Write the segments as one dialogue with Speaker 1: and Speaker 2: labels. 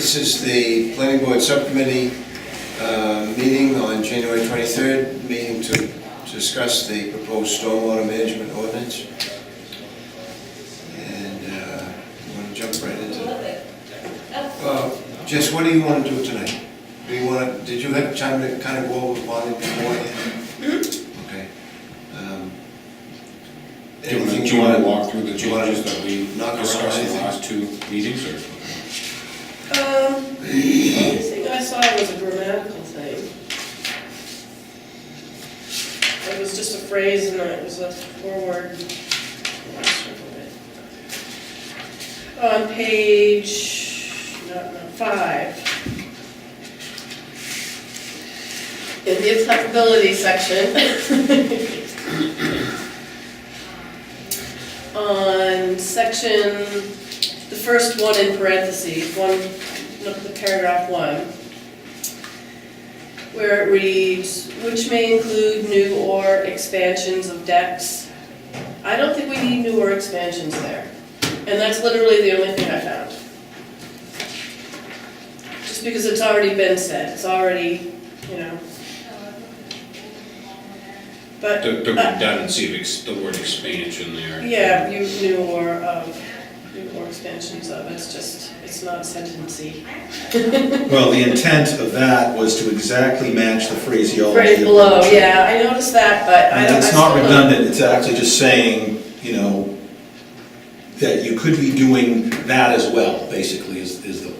Speaker 1: This is the planning board subcommittee meeting on January 23rd, meeting to discuss the proposed stormwater management ordinance. And I'm going to jump right into it. Jess, what do you want to do tonight? Did you have time to kind of go over bonding beforehand? Okay.
Speaker 2: Do you want to walk through the
Speaker 1: do you wanna
Speaker 2: changes that we
Speaker 1: knock around
Speaker 2: discussed in the
Speaker 1: anything?
Speaker 2: last two meetings, or?
Speaker 3: The only thing I saw was a grammatical thing. It was just a phrase and it was a forward. On page 5. In the applicability section. On section, the first one in parentheses, the paragraph 1, where it reads, which may include new or expansions of decks. I don't think we need new or expansions there. And that's literally the only thing I found. Just because it's already been said, it's already, you know. But
Speaker 2: The redundancy of the word expansion there.
Speaker 3: yeah, new or expansions of, it's not sentency.
Speaker 4: Well, the intent of that was to exactly match the phraseology.
Speaker 3: Phrase
Speaker 4: of
Speaker 3: below,
Speaker 4: the-
Speaker 3: yeah, I noticed that, but I
Speaker 4: And
Speaker 3: don't.
Speaker 4: it's
Speaker 3: I
Speaker 4: not
Speaker 3: still don't-
Speaker 4: redundant, it's actually just saying, you know, that you could be doing that as well, basically, is the.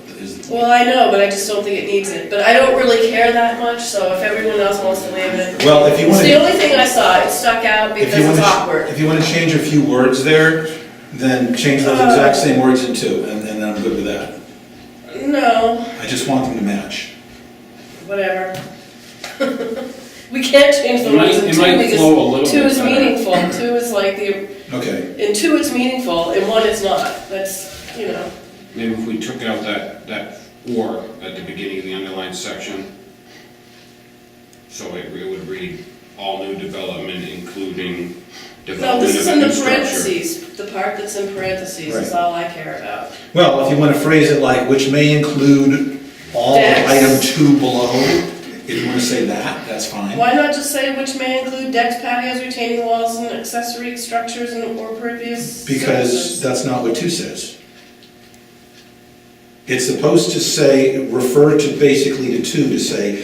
Speaker 3: Well, I know, but I just don't think it needs it, but I don't really care that much, so if everyone else wants to leave it.
Speaker 4: Well, if you
Speaker 3: It's
Speaker 4: want
Speaker 3: the
Speaker 4: to.
Speaker 3: only thing I saw, it stuck out because it's awkward.
Speaker 4: If you want to change a few words there, then change those exact same words in two, and then I'm good with that.
Speaker 3: No,
Speaker 4: I just want them to match.
Speaker 3: whatever. We can't change the
Speaker 2: It might-
Speaker 3: words in
Speaker 2: it
Speaker 3: two
Speaker 2: might flow a little
Speaker 3: because two
Speaker 2: bit
Speaker 3: is
Speaker 2: better.
Speaker 3: meaningful, two is like the,
Speaker 4: Okay,
Speaker 3: in two it's meaningful, in one it's not, that's, you know.
Speaker 2: Maybe if we took out that or at the beginning of the underlined section, so it would read, all new development including
Speaker 3: No,
Speaker 2: development
Speaker 3: this
Speaker 2: of
Speaker 3: is
Speaker 2: a
Speaker 3: in the
Speaker 2: new structure.
Speaker 3: parentheses, the part that's in parentheses is
Speaker 4: Right.
Speaker 3: all I care about.
Speaker 4: well, if you want to phrase it like, which may include all of
Speaker 3: Decks.
Speaker 4: item 2 below, if you want to say that, that's fine.
Speaker 3: Why not just say which may include decks, patios, retaining walls, and accessory structures and or pervious
Speaker 4: Because
Speaker 3: surfaces?
Speaker 4: that's not what 2 says. It's supposed to say, refer to basically to 2, to say,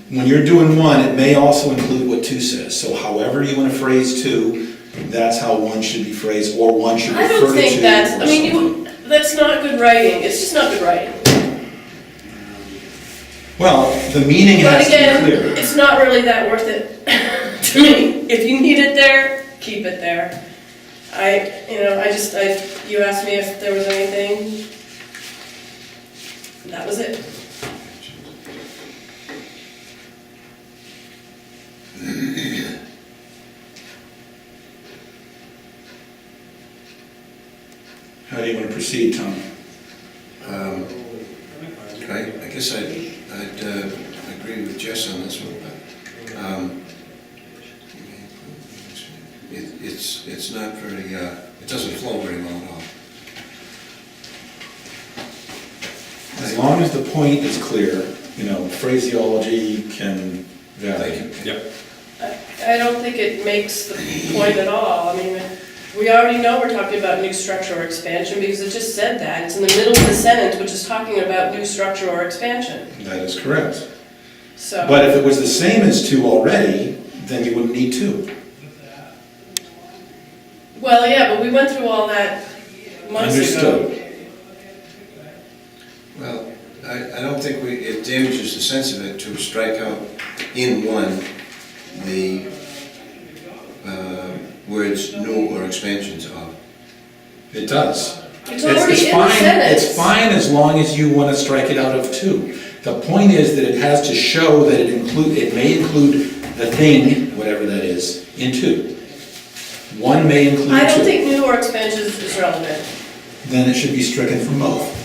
Speaker 4: when you're doing 1, it may also include what 2 says. So however you want to phrase 2, that's how 1 should be phrased, or 1 should
Speaker 3: I
Speaker 4: refer
Speaker 3: don't
Speaker 4: to 2.
Speaker 3: think that's,
Speaker 4: or
Speaker 3: I mean,
Speaker 4: something.
Speaker 3: that's not good writing, it's just not good writing.
Speaker 4: Well, the meaning
Speaker 3: But
Speaker 4: has to be
Speaker 3: again,
Speaker 4: clear.
Speaker 3: it's not really that worth it to me. If you need it there, keep it there. You asked me if there was anything. That was it.
Speaker 4: How do you want to proceed, Tom?
Speaker 1: I guess I'd agree with Jess on this one, but it's not very, it doesn't flow very well at all.
Speaker 4: As long as the point is clear, you know, phraseology can vary.
Speaker 1: Thank you.
Speaker 2: Yep.
Speaker 3: I don't think it makes the point at all. I mean, we already know we're talking about new structure or expansion because it just said that. It's in the middle of the sentence, which is talking about new structure or expansion.
Speaker 4: That is correct.
Speaker 3: So,
Speaker 4: But if it was the same as 2 already, then you wouldn't need 2.
Speaker 3: well, yeah, but we went through all that months ago.
Speaker 4: Understood.
Speaker 1: Well, I don't think it damages the sense of it to strike out in 1 the words new or expansions of.
Speaker 4: It does.
Speaker 3: It's already in the
Speaker 4: fine.
Speaker 3: sentence.
Speaker 4: It's fine as long as you want to strike it out of 2. The point is that it has to show that it may include the thing, whatever that is, in 2. 1 may include 2.
Speaker 3: I don't think new or expansions is relevant.
Speaker 4: Then it should be stricken from both.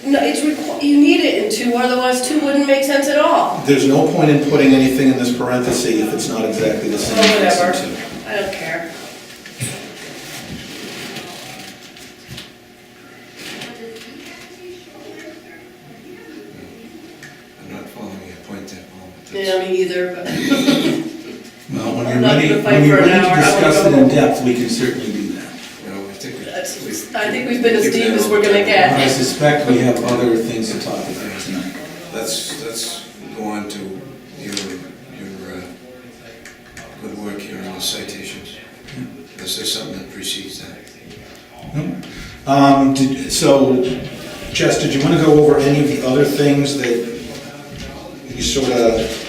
Speaker 3: No, you need it in 2, otherwise 2 wouldn't make sense at all.
Speaker 4: There's no point in putting anything in this parenthesis if it's not exactly the same.
Speaker 3: Or
Speaker 4: as
Speaker 3: whatever.
Speaker 4: in 2.
Speaker 3: I don't care. Yeah, me either, but
Speaker 4: Well, when
Speaker 3: I'm
Speaker 4: you're
Speaker 3: not
Speaker 4: ready,
Speaker 3: gonna fight
Speaker 4: when you're
Speaker 3: for an
Speaker 4: ready to
Speaker 3: hour, I wanna
Speaker 4: discuss
Speaker 3: go
Speaker 4: it in
Speaker 3: home.
Speaker 4: depth, we can certainly do that.
Speaker 1: Well, I think
Speaker 3: I think we've been as deep as we're gonna
Speaker 4: I
Speaker 3: get.
Speaker 4: suspect we have other things to talk about tonight.
Speaker 1: Let's go on to your good work here on the citations. Unless there's something that precedes that.
Speaker 4: So, Jess, did you want to go over any of the other things that you sort of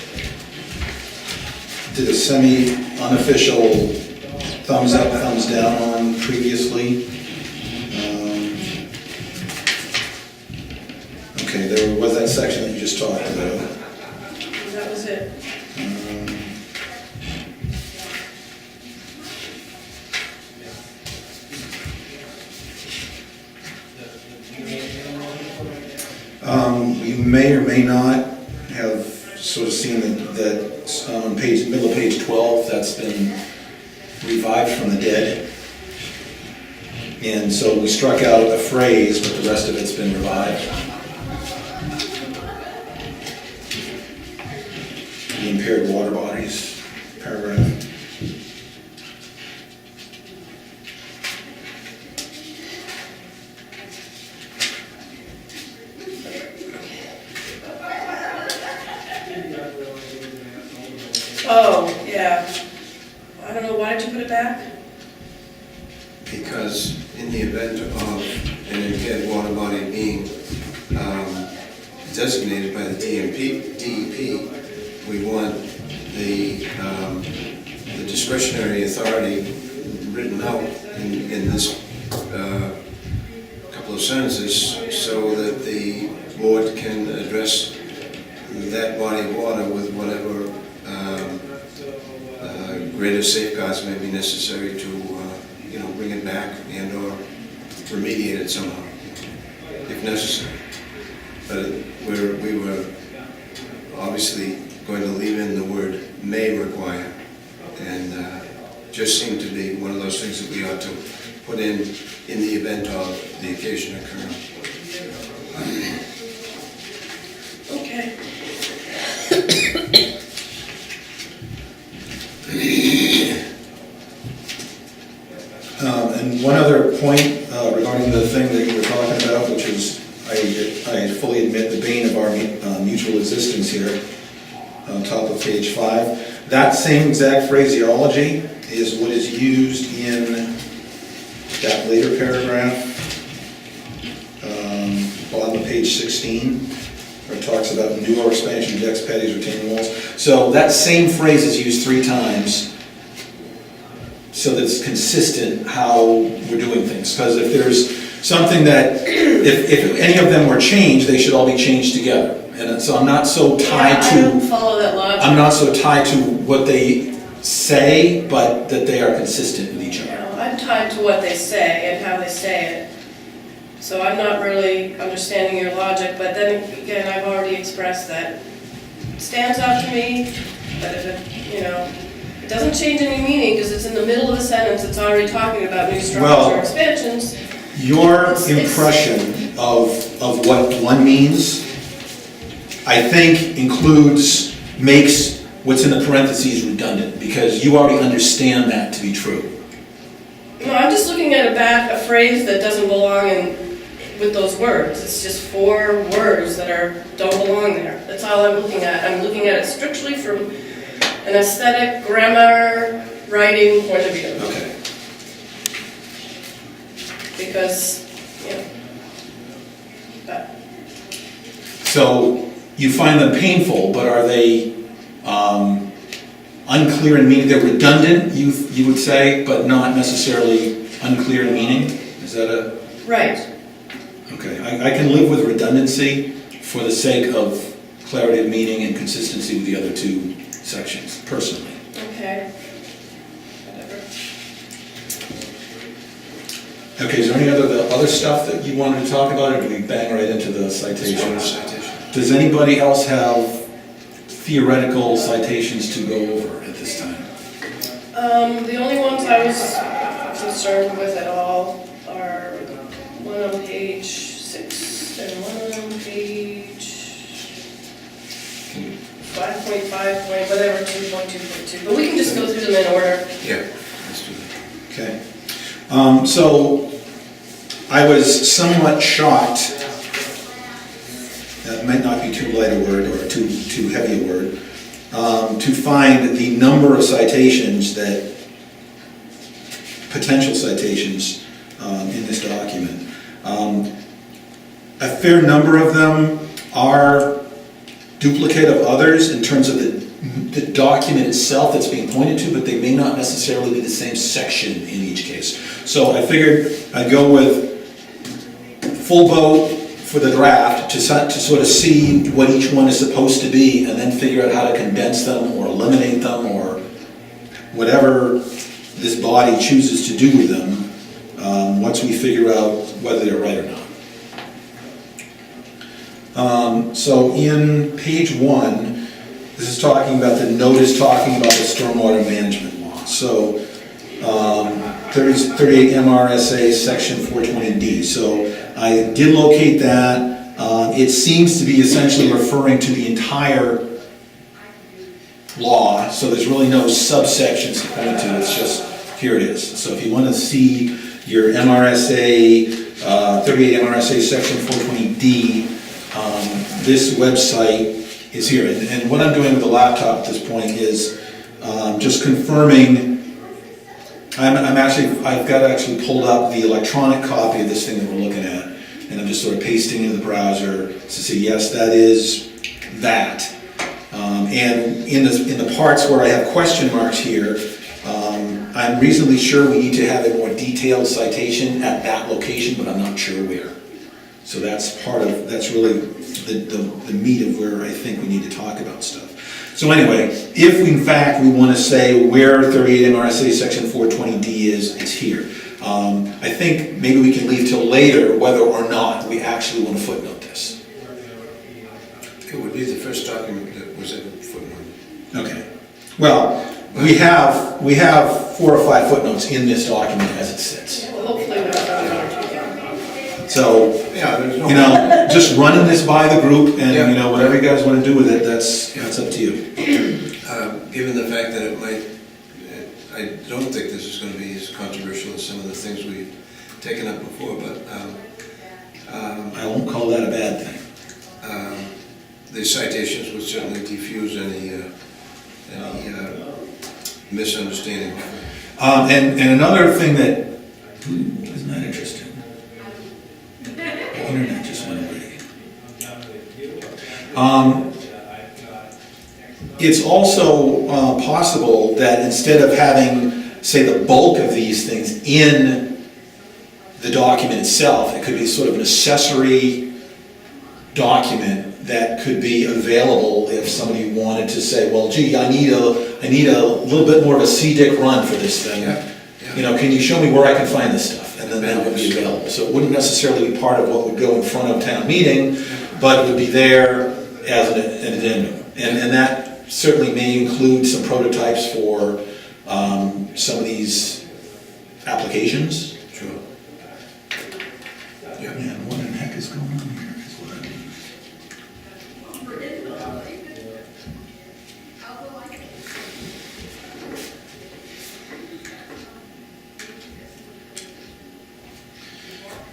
Speaker 4: did a semi-unofficial thumbs up, thumbs down on previously? Okay, there was that section that you just talked about.
Speaker 3: That was it.
Speaker 4: You may or may not have sort of seen that on middle of page 12, that's been revived from the dead. And so we struck out a phrase, but the rest of it's been revived. The impaired water bodies paragraph.
Speaker 3: Oh, yeah. I don't know, why did you put it back?
Speaker 1: Because in the event of an impaired water body being designated by the DEP, we want the discretionary authority written out in this couple of sentences so that the board can address that body of water with whatever greater safeguards may be necessary to, bring it back and/or remediate it somehow, if necessary. But we were obviously going to leave in the word may require, and just seemed to be one of those things that we ought to put in the event of the occasion occurring.
Speaker 3: Okay.
Speaker 4: And one other point regarding the thing that you were talking about, which is, I fully admit, the bane of our mutual existence here, on top of page 5. That same exact phraseology is what is used in that later paragraph, bottom of page 16, where it talks about new or expansion decks, patios, retaining walls. So that same phrase is used 3 times, so that it's consistent how we're doing things. Because if there's something that, if any of them were changed, they should all be changed together. And so I'm not so tied
Speaker 3: I don't
Speaker 4: to,
Speaker 3: follow that logic.
Speaker 4: I'm not so tied to what they say, but that they are consistent with each other.
Speaker 3: I'm tied to what they say and how they say it. So I'm not really understanding your logic, but then again, I've already expressed that it stands out to me, but if it doesn't change any meaning because it's in the middle of the sentence, it's already talking about new structures or expansions.
Speaker 4: Your
Speaker 3: It's-
Speaker 4: impression of what one means, I think makes what's in the parentheses redundant, because you already understand that to be true.
Speaker 3: No, I'm just looking at a phrase that doesn't belong with those words. It's just 4 words that don't belong there. That's all I'm looking at. I'm looking at it strictly from an aesthetic, grammar, writing point of view.
Speaker 4: Okay.
Speaker 3: Because, but
Speaker 4: So you find them painful, but are they unclear in meaning? They're redundant, you would say, but not necessarily unclear in meaning? Is that a...
Speaker 3: right.
Speaker 4: Okay, I can live with redundancy for the sake of clarity of meaning and consistency with the other 2 sections, personally.
Speaker 3: Okay. Whatever.
Speaker 4: Okay, is there any other stuff that you wanted to talk about, or do we bang right into the
Speaker 1: It's one
Speaker 4: citations?
Speaker 1: citation.
Speaker 4: Does anybody else have theoretical citations to go over at this time?
Speaker 3: The only ones I was concerned with at all are one on page 6 and one on page 5.5 whatever, 2.2.2, but we can just go through them in order.
Speaker 1: Yeah, let's do that.
Speaker 4: Okay. So I was somewhat shocked, that might not be too light a word or too heavy a word, to find the number of citations potential citations in this document. A fair number of them are duplicate of others in terms of the document itself that's being pointed to, but they may not necessarily be the same section in each case. So I figured I'd go with full vote for the draft to sort of see what each one is supposed to be, and then figure out how to condense them or eliminate them or whatever this body chooses to do with them once we figure out whether they're right or not. So in page 1, this is talking about the notice talking about the stormwater management law. So 38 MRSA section 420D. So I did locate that. It seems to be essentially referring to the entire law, so there's really no subsections to point to, it's just, here it is. So if you want to see your MRSA, 38 MRSA section 420D, this website is here. And what I'm doing with the laptop at this point is just confirming. I've got actually pulled up the electronic copy of this thing that we're looking at, and I'm just sort of pasting into the browser to say, yes, that is that. And in the parts where I have question marks here, I'm reasonably sure we need to have a more detailed citation at that location, but I'm not sure where. So that's really the meat of where I think we need to talk about stuff. So anyway, if in fact we want to say where 38 MRSA section 420D is, it's here. I think maybe we can leave till later whether or not we actually want to footnote this.
Speaker 1: It would be the first document that was ever footnoted.
Speaker 4: Okay. Well, we have 4 or 5 footnotes in this document as it sits.
Speaker 3: Well, hopefully we're not on there too long.
Speaker 4: So,
Speaker 1: Yeah, there's no.
Speaker 4: just running this by the group, and
Speaker 1: Yeah.
Speaker 4: whatever you guys want to do with it, that's up to you.
Speaker 1: Given the fact that it might, I don't think this is going to be as controversial as some of the things we've taken up before, but
Speaker 4: I won't call that a bad thing.
Speaker 1: the citations would certainly diffuse any misunderstanding.
Speaker 4: And another thing that, isn't that interesting? The internet just went away. It's also possible that instead of having, say, the bulk of these things in the document itself, it could be sort of an accessory document that could be available if somebody wanted to say, well, gee, I need a little bit more of a CDIC run for this thing.
Speaker 1: Yeah.
Speaker 4: Can you show me where I can find this stuff? And then that would be available. So it wouldn't necessarily be part of what would go in front of town meeting, but it would be there as an addendum. And that certainly may include some prototypes for some of these applications.
Speaker 1: Sure. Yeah.
Speaker 4: Man, what in the heck is going on here is what I mean.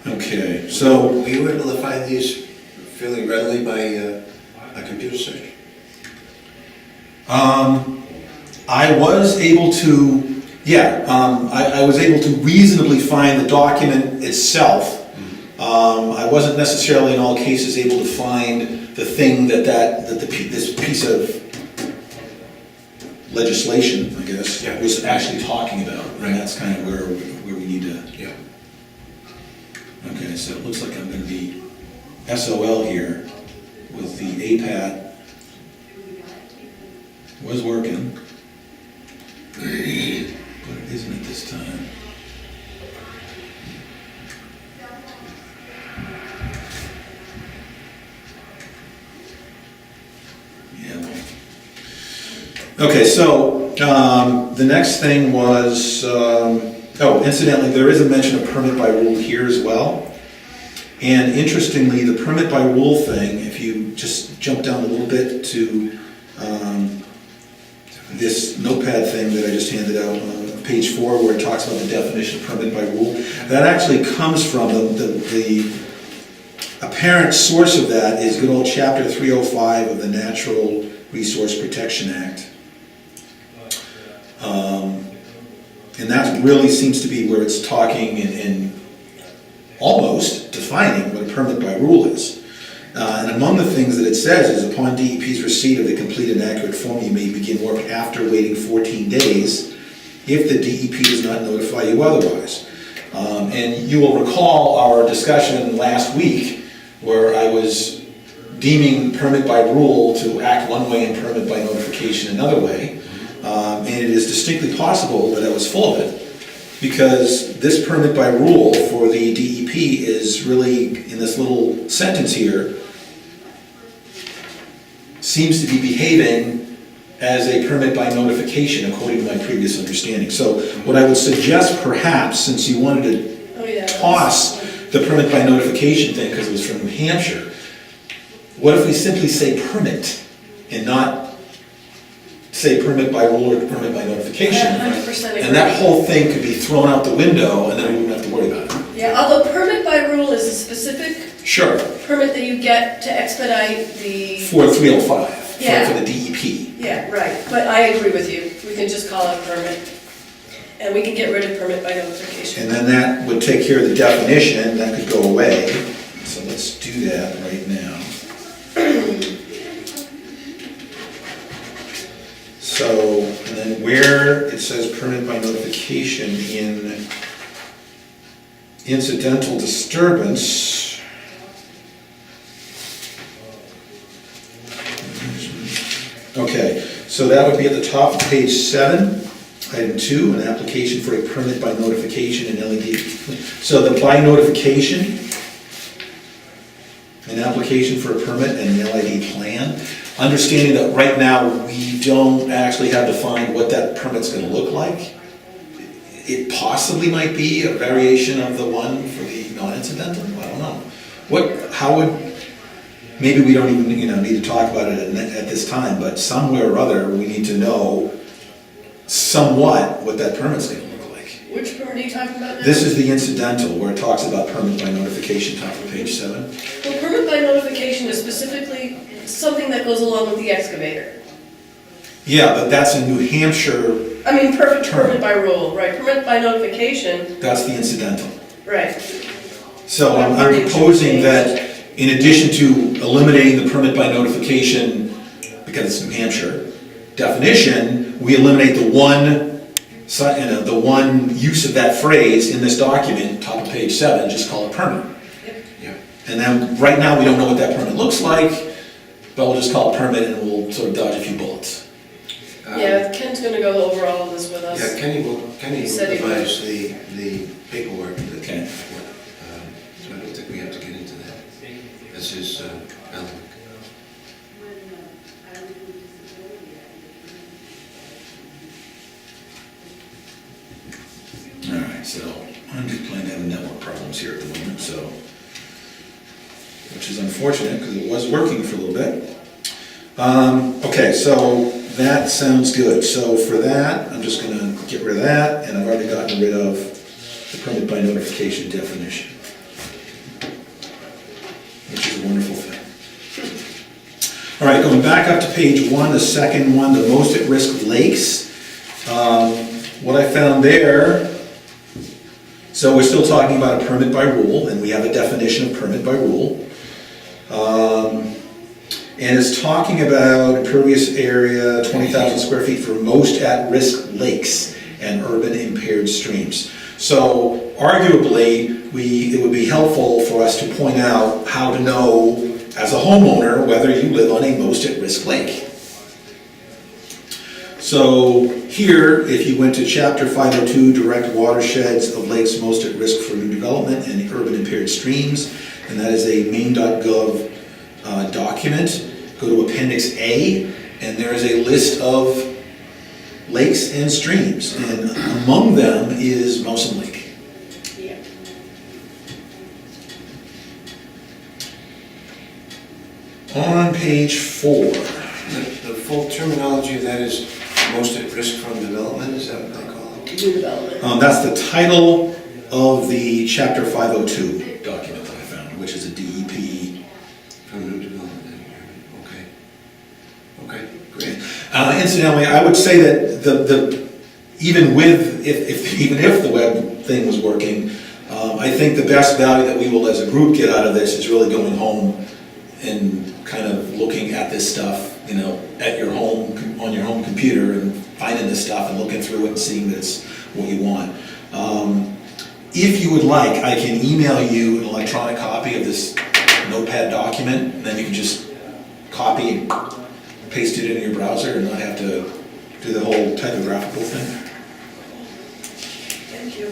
Speaker 4: Okay, so
Speaker 1: Were you able to find these fairly readily by a computer search?
Speaker 4: I was able to, I was able to reasonably find the document itself. I wasn't necessarily in all cases able to find the thing this piece of legislation, I guess,
Speaker 1: Yeah.
Speaker 4: was actually talking about.
Speaker 1: Right.
Speaker 4: And that's kind of where we need to.
Speaker 1: Yeah.
Speaker 4: Okay, so it looks like I'm going to be SOL here with the APAT. Was working, but it isn't at this time. Yeah. Well. Okay, so the next thing was, incidentally, there is a mention of permit by rule here as well. And interestingly, the permit by rule thing, if you just jump down a little bit to this notepad thing that I just handed out, page 4, where it talks about the definition of permit by rule, that actually comes from the apparent source of that is good old chapter 305 of the Natural Resource Protection Act. And that really seems to be where it's talking and almost defining what a permit by rule is. And among the things that it says is, upon DEP's receipt of the complete and accurate form, you may begin work after waiting 14 days if the DEP does not notify you otherwise. And you will recall our discussion last week where I was deeming permit by rule to act one way and permit by notification another way. And it is distinctly possible that I was full of it, because this permit by rule for the DEP is really, in this little sentence here, seems to be behaving as a permit by notification according to my previous understanding. So what I would suggest, perhaps, since you wanted to toss the permit by notification thing because it was from New Hampshire, what if we simply say permit and not say permit by rule or permit by notification?
Speaker 3: I 100% agree.
Speaker 4: And that whole thing could be thrown out the window and then we wouldn't have to worry about it.
Speaker 3: Yeah, although permit by rule is a specific
Speaker 4: Sure.
Speaker 3: permit that you get to expedite the,
Speaker 4: For 305,
Speaker 3: Yeah.
Speaker 4: for the DEP.
Speaker 3: yeah, right, but I agree with you. We can just call it permit. And we can get rid of permit by notification.
Speaker 4: And then that would take care of the definition, that could go away. So let's do that right now. So, and then where it says permit by notification in incidental disturbance, okay, so that would be at the top of page 7, item 2, an application for a permit by notification and LED. So the by notification, an application for a permit and an LED plan, understanding that right now we don't actually have defined what that permit's gonna look like. It possibly might be a variation of the one for the non-incidental, I don't know. How would, maybe we don't even, need to talk about it at this time, but somewhere or other, we need to know somewhat what that permit's gonna look like.
Speaker 3: Which permit are you talking about now?
Speaker 4: This is the incidental, where it talks about permit by notification, top of page 7.
Speaker 3: Well, permit by notification is specifically something that goes along with the excavator.
Speaker 4: Yeah, but that's in New Hampshire,
Speaker 3: I mean, perfect
Speaker 4: Term.
Speaker 3: permit by rule, right? Permit by notification,
Speaker 4: that's the incidental.
Speaker 3: right.
Speaker 4: So I'm proposing that in addition to eliminating the permit by notification, because it's New Hampshire, definition, we eliminate the one use of that phrase in this document, top of page 7, just call it permit.
Speaker 1: Yeah.
Speaker 4: And then, right now, we don't know what that permit looks like, but we'll just call it permit and we'll sort of dodge a few bullets.
Speaker 3: Yeah, Ken's gonna go over all of this with us.
Speaker 1: Yeah, Kenny will
Speaker 3: He said he would.
Speaker 1: devise the paperwork.
Speaker 4: Okay.
Speaker 1: So I don't think we have to get into that. That's his element.
Speaker 4: All right, so I'm just planning to have network problems here at the moment, so, which is unfortunate because it was working for a little bit. Okay, so that sounds good. So for that, I'm just gonna get rid of that, and I've already gotten rid of the permit by notification definition, which is a wonderful thing. All right, going back up to page 1, the second one, the most at-risk lakes. What I found there, so we're still talking about a permit by rule, and we have a definition of permit by rule. And it's talking about impervious area, 20,000 square feet for most at-risk lakes and urban impaired streams. So arguably, it would be helpful for us to point out how to know, as a homeowner, whether you live on a most at-risk lake. So here, if you went to chapter 502, direct watersheds of lakes most at risk for new development and urban impaired streams, and that is a maine.gov document, go to appendix A, and there is a list of lakes and streams, and among them is Mousom Lake.
Speaker 3: Yeah.
Speaker 4: On page 4.
Speaker 1: The full terminology of that is most at risk from development, is that what they call it?
Speaker 3: New development.
Speaker 4: That's the title of the Chapter 502 document that I found, which is a DEP.
Speaker 1: From new development, okay. Okay, great.
Speaker 4: Incidentally, I would say that even if the web thing was working, I think the best value that we will as a group get out of this is really going home and kind of looking at this stuff, at your home, on your home computer, and finding this stuff and looking through it and seeing that it's what you want. If you would like, I can email you an electronic copy of this Notepad document, and then you can just copy and paste it in your browser and not have to do the whole typographical thing.
Speaker 3: Thank you.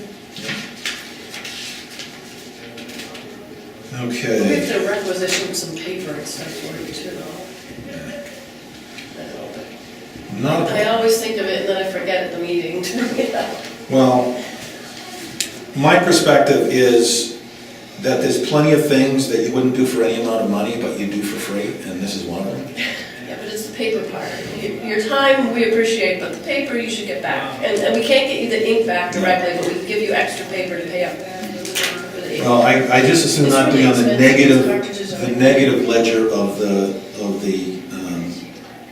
Speaker 3: We
Speaker 4: Okay.
Speaker 3: have to requisition some paper and stuff for you too.
Speaker 4: Not a
Speaker 3: I always think of it and then I forget at the meeting.
Speaker 4: Well, my perspective is that there's plenty of things that you wouldn't do for any amount of money, but you do for free, and this is one of them.
Speaker 3: Yeah, but it's the paper part. Your time, we appreciate, but the paper you should get back. And we can't get you the ink back directly, but we can give you extra paper to pay up for the ink.
Speaker 4: Well, I just assume
Speaker 3: It's
Speaker 4: not to be on the
Speaker 3: really expensive.
Speaker 4: negative,
Speaker 3: Cartridges are-
Speaker 4: the negative ledger of the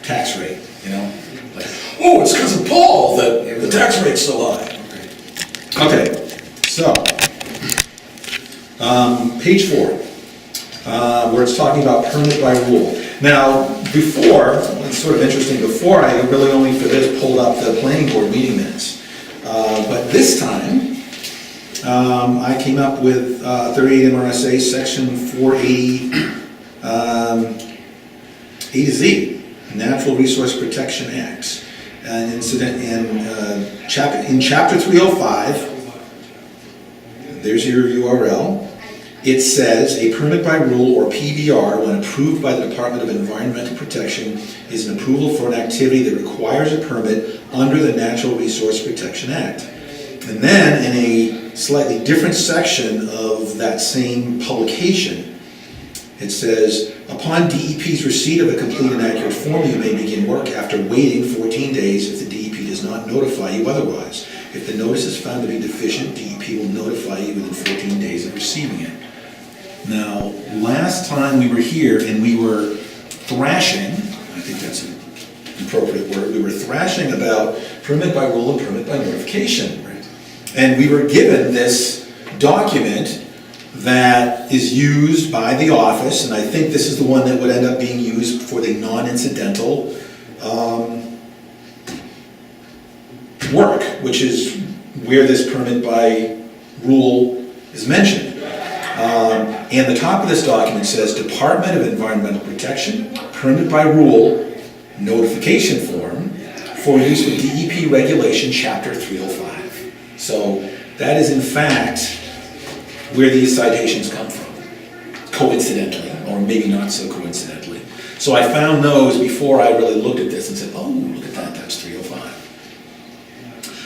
Speaker 4: tax rate, Like, oh, it's because of Paul that the tax rate's so high. Okay, so, page 4, where it's talking about permit by rule. Now, before, it's sort of interesting, before I really only for this pulled up the planning board meeting minutes. But this time, I came up with 38 MRSA section 480, A to Z, Natural Resource Protection Act. An incident in chapter 305, there's your URL. It says, a permit by rule or PBR, when approved by the Department of Environmental Protection, is an approval for an activity that requires a permit under the Natural Resource Protection Act. And then in a slightly different section of that same publication, it says, upon DEP's receipt of a complete and accurate form, you may begin work after waiting 14 days if the DEP does not notify you otherwise. If the notice is found to be deficient, DEP will notify you within 14 days of receiving it. Now, last time we were here and we were thrashing, I think that's an appropriate word, we were thrashing about permit by rule and permit by notification. Right. And we were given this document that is used by the office, and I think this is the one that would end up being used for the non-incidental work, which is where this permit by rule is mentioned. And the top of this document says, Department of Environmental Protection, permit by rule, notification form for use with DEP regulation, chapter 305. So that is in fact where these citations come from, coincidentally, or maybe not so coincidentally. So I found those before I really looked at this and said, oh, look at that, that's 305.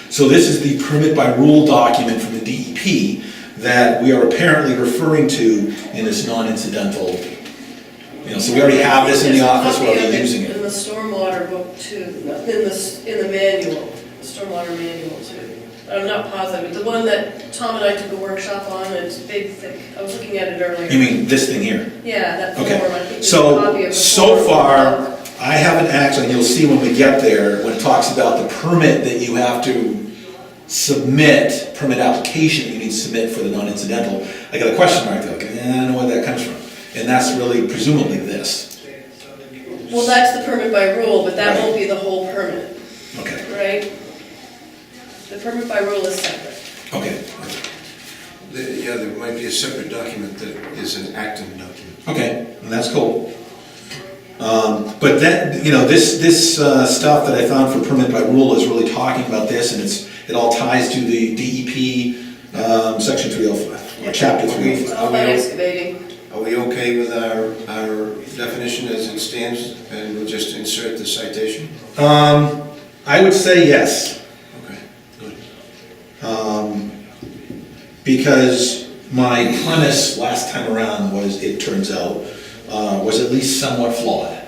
Speaker 4: So this is the permit by rule document from the DEP that we are apparently referring to in this non-incidental, so we already have this in the office, we're already using it.
Speaker 3: In the stormwater book too, in the manual, stormwater manual too. I'm not positive, but the one that Tom and I took a workshop on, it's big, thick. I was looking at it earlier.
Speaker 4: You mean this thing here?
Speaker 3: Yeah, that form.
Speaker 4: Okay,
Speaker 3: I think there's a copy of the
Speaker 4: so
Speaker 3: form.
Speaker 4: far, I haven't actually, and you'll see when we get there, when it talks about the permit that you have to submit, permit application that you need to submit for the non-incidental, I got a question mark there, like, I don't know where that comes from. And that's really presumably this.
Speaker 3: Well, that's the permit by rule, but that won't be the whole permit,
Speaker 4: Okay,
Speaker 3: right? The permit by rule is separate.
Speaker 4: okay,
Speaker 1: Yeah, there might be a separate document that is an acting document.
Speaker 4: okay, and that's cool. But then, this stuff that I found for permit by rule is really talking about this, and it all ties to the DEP, section 305, or chapter
Speaker 3: It's
Speaker 4: 305.
Speaker 3: all about excavating.
Speaker 1: Are we okay with our definition as it stands, and we'll just insert the citation?
Speaker 4: I would say yes,
Speaker 1: Okay, good.
Speaker 4: because my premise last time around was, it turns out, was at least somewhat flawed.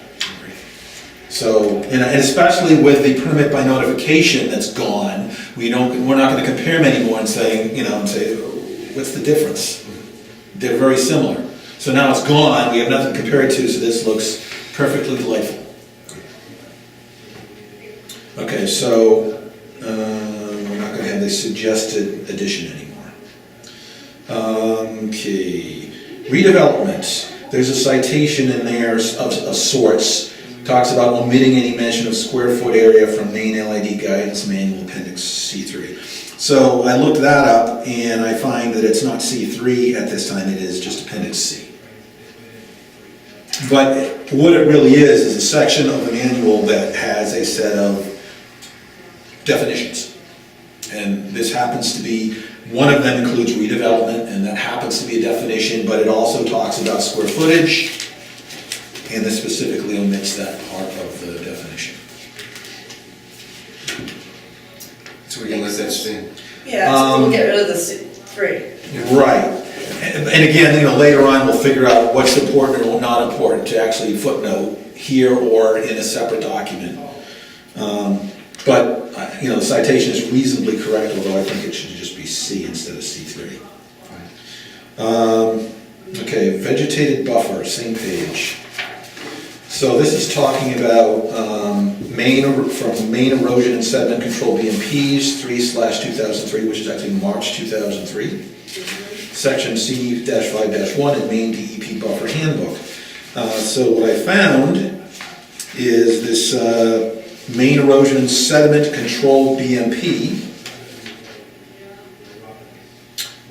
Speaker 4: So, and especially with the permit by notification that's gone, we're not gonna compare them anymore and saying, and say, what's the difference? They're very similar. So now it's gone, we have nothing to compare it to, so this looks perfectly delightful. Okay, so, we're not gonna have the suggested addition anymore. Okay, redevelopment, there's a citation in there of sorts, talks about omitting any mention of square foot area from main LID guidance manual appendix C3. So I looked that up and I find that it's not C3 at this time, it is just appendix C. But what it really is a section of the manual that has a set of definitions. And this happens to be, one of them includes redevelopment, and that happens to be a definition, but it also talks about square footage, and this specifically omits that part of the definition.
Speaker 1: So we can let that stand.
Speaker 3: Yeah, so we'll get rid of the three.
Speaker 4: Right. And again, later on, we'll figure out what's important or not important to actually footnote here or in a separate document. But, the citation is reasonably correct, although I think it should just be C instead of C3. Okay, vegetated buffer, same page. So this is talking about from main erosion and sediment control BMPs 3/2003, which is actually March 2003. Section C-5-1 and main DEP buffer handbook. So what I found is this main erosion and sediment control BMP,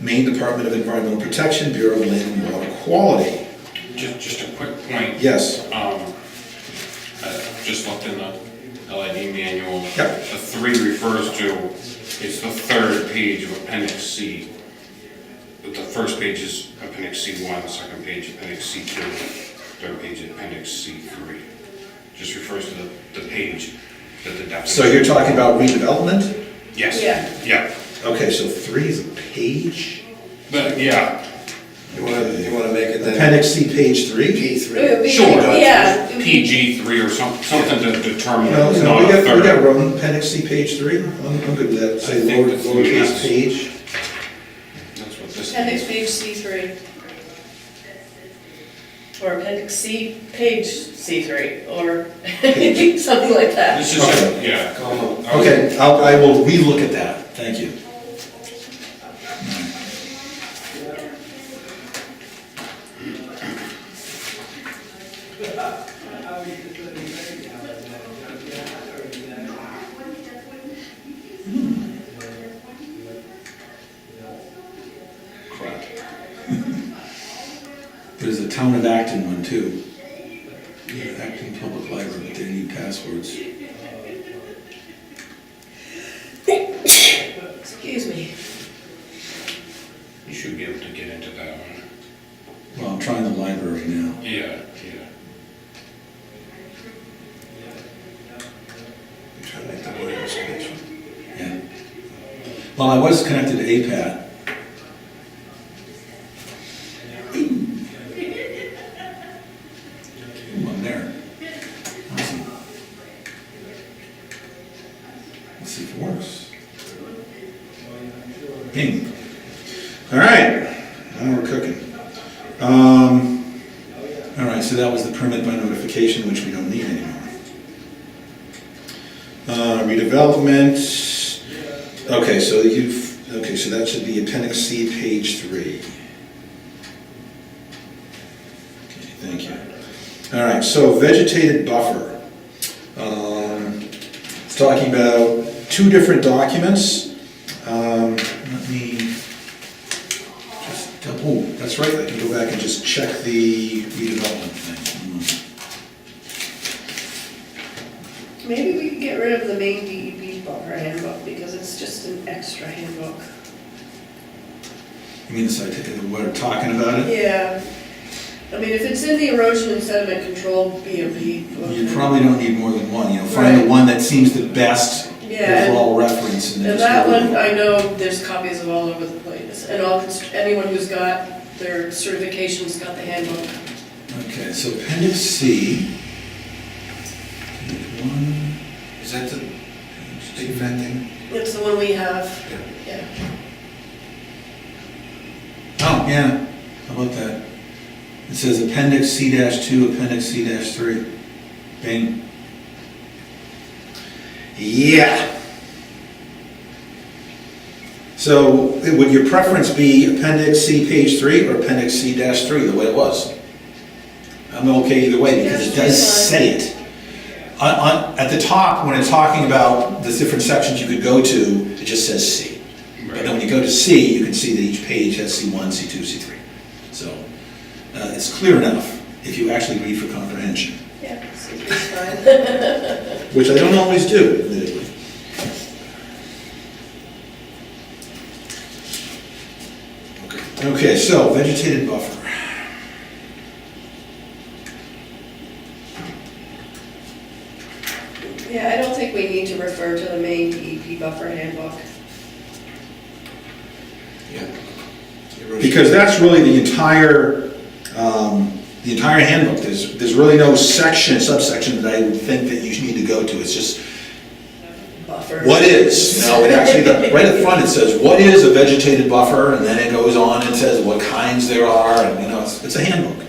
Speaker 4: Maine Department of Environmental Protection, Bureau of Land and Water Quality.
Speaker 2: Just a quick point.
Speaker 4: Yes.
Speaker 2: I just looked in the LID manual.
Speaker 4: Yep.
Speaker 2: The 3 refers to, it's the 3rd page of appendix C. The first page is appendix C1, the second page appendix C2, third page appendix C3. Just refers to the page that the definition.
Speaker 4: So you're talking about redevelopment?
Speaker 2: Yes.
Speaker 3: Yeah.
Speaker 4: Okay, so 3 is a page?
Speaker 2: But, yeah,
Speaker 1: You wanna make it then?
Speaker 4: Appendix C, page 3?
Speaker 1: P3.
Speaker 2: Sure.
Speaker 3: Yeah.
Speaker 2: PG3 or something to determine
Speaker 4: No,
Speaker 2: it's
Speaker 4: no,
Speaker 2: not
Speaker 4: we
Speaker 2: a
Speaker 4: got
Speaker 2: third.
Speaker 4: room, appendix C, page 3. I'm good with that. Say
Speaker 2: I think that's-
Speaker 4: lowercase page.
Speaker 2: That's what this
Speaker 3: Appendix
Speaker 2: is.
Speaker 3: page C3. Or appendix C, page C3, or something like that.
Speaker 2: This is,
Speaker 4: Okay.
Speaker 2: yeah.
Speaker 4: Okay, I will relook at that. Thank you. Crap. There's a Town of Acton one too. Acton Public Library, but they need passwords.
Speaker 3: Excuse me.
Speaker 2: You should be able to get into that one.
Speaker 4: Well, I'm trying the library now.
Speaker 2: Yeah.
Speaker 1: I'm trying to make the wireless connection.
Speaker 4: Yeah. Well, I was connected to APAT. Ooh, I'm there. Awesome. Let's see if it works. Ping. All right, now we're cooking. All right, so that was the permit by notification, which we don't need anymore. Redevelopment. Okay, so so that should be appendix C, page 3. Okay, thank you. All right, so vegetated buffer. It's talking about 2 different documents. Let me just double, that's right, I can go back and just check the redevelopment thing.
Speaker 3: Maybe we could get rid of the main DEP buffer handbook, because it's just an extra handbook.
Speaker 4: You mean the citation, what we're talking about it?
Speaker 3: Yeah. I mean, if it's in the erosion and sediment control BMP.
Speaker 4: You probably don't need more than one, find the
Speaker 3: Right.
Speaker 4: one that seems the best
Speaker 3: Yeah,
Speaker 4: overall reference.
Speaker 3: and
Speaker 4: just
Speaker 3: that
Speaker 4: go with
Speaker 3: one,
Speaker 4: it.
Speaker 3: I know there's copies of all over the place, and anyone who's got their certification's got the handbook.
Speaker 4: Okay, so appendix C. one.
Speaker 1: Is that the big fat thing?
Speaker 3: It's the one we have,
Speaker 1: Yeah.
Speaker 3: yeah.
Speaker 4: Oh, yeah, how about that? It says Appendix C-2, Appendix C-3. Bing. Yeah. So would your preference be Appendix C, page 3, or Appendix C-3, the way it was? I'm okay either way, because it does say it. At the top, when it's talking about the different sections you could go to, it just says C. But then when you go to C, you can see that each page has C1, C2, C3. So it's clear enough if you actually read for comprehension,
Speaker 3: Yeah, it's fine.
Speaker 4: which I don't always do, admittedly. Okay, so vegetated buffer.
Speaker 3: Yeah, I don't think we need to refer to the main DEP buffer handbook.
Speaker 1: Yeah.
Speaker 4: Because that's really the entire handbook. There's really no section, subsection that I would think that you need to go to. It's just,
Speaker 3: Buffer.
Speaker 4: what is? No, it actually, right at the front it says, what is a vegetated buffer? And then it goes on and says what kinds there are, and it's a handbook.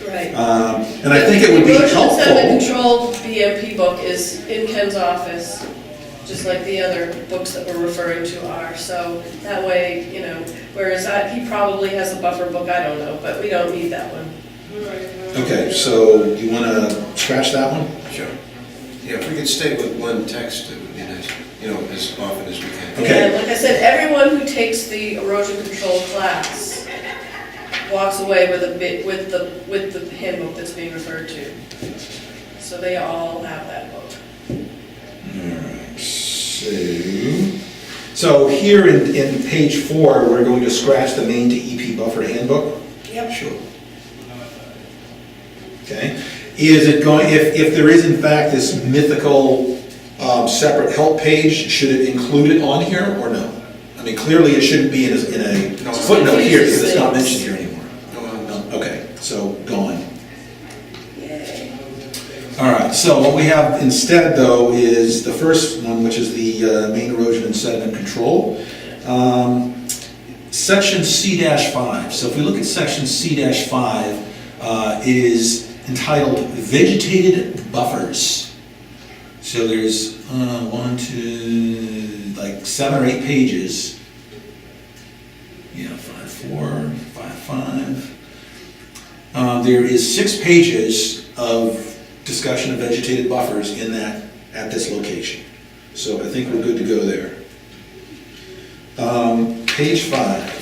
Speaker 3: Right.
Speaker 4: And I think it would be
Speaker 3: The erosion sediment
Speaker 4: helpful.
Speaker 3: control BMP book is in Ken's office, just like the other books that we're referring to are. So that way, whereas he probably has a buffer book, I don't know, but we don't need that one.
Speaker 4: Okay, so you want to scratch that one?
Speaker 1: Sure. Yeah, if we could stay with one text, it would be nice, as often as we can.
Speaker 4: Okay.
Speaker 3: And like I said, everyone who takes the erosion control class walks away with the handbook that's being referred to. So they all have that book.
Speaker 4: Alright, so here in page 4, we're going to scratch the main DEP buffer handbook.
Speaker 3: Yep.
Speaker 1: Sure.
Speaker 4: Okay, is it going, if there is in fact this mythical separate help page, should it include it on here or no? I mean, clearly it shouldn't be in a footnote here because it's not mentioned here anymore. No, okay, so gone.
Speaker 3: Yay.
Speaker 4: All right, so what we have instead though is the first one, which is the main erosion and sediment control. Section C-5, so if we look at section C-5, it is entitled Vegetated Buffers. So there's 7 or 8 pages. Yeah, 5.4, 5.5. There is 6 pages of discussion of vegetated buffers in that, at this location. So I think we're good to go there. Page 5.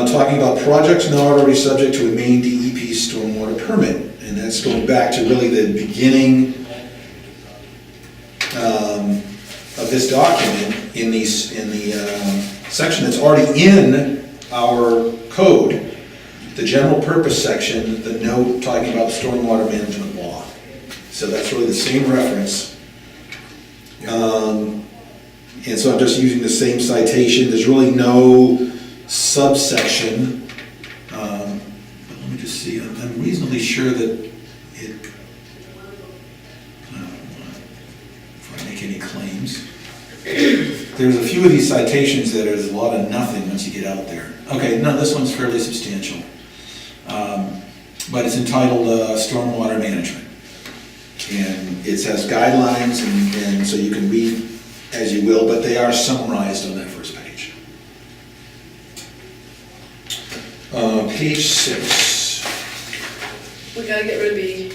Speaker 4: Talking about projects not already subject to a main DEP stormwater permit, and that's going back to really the beginning of this document in the section that's already in our code, the general purpose section, the note talking about stormwater management law. So that's really the same reference. And so I'm just using the same citation. There's really no subsection, but let me just see, I'm reasonably sure that it, I don't want to make any claims. There's a few of these citations that there's a lot of nothing once you get out there. Okay, no, this one's fairly substantial. But it's entitled Stormwater Management. And it says guidelines, and so you can read as you will, but they are summarized on that first page. Page 6.
Speaker 3: We gotta get rid of B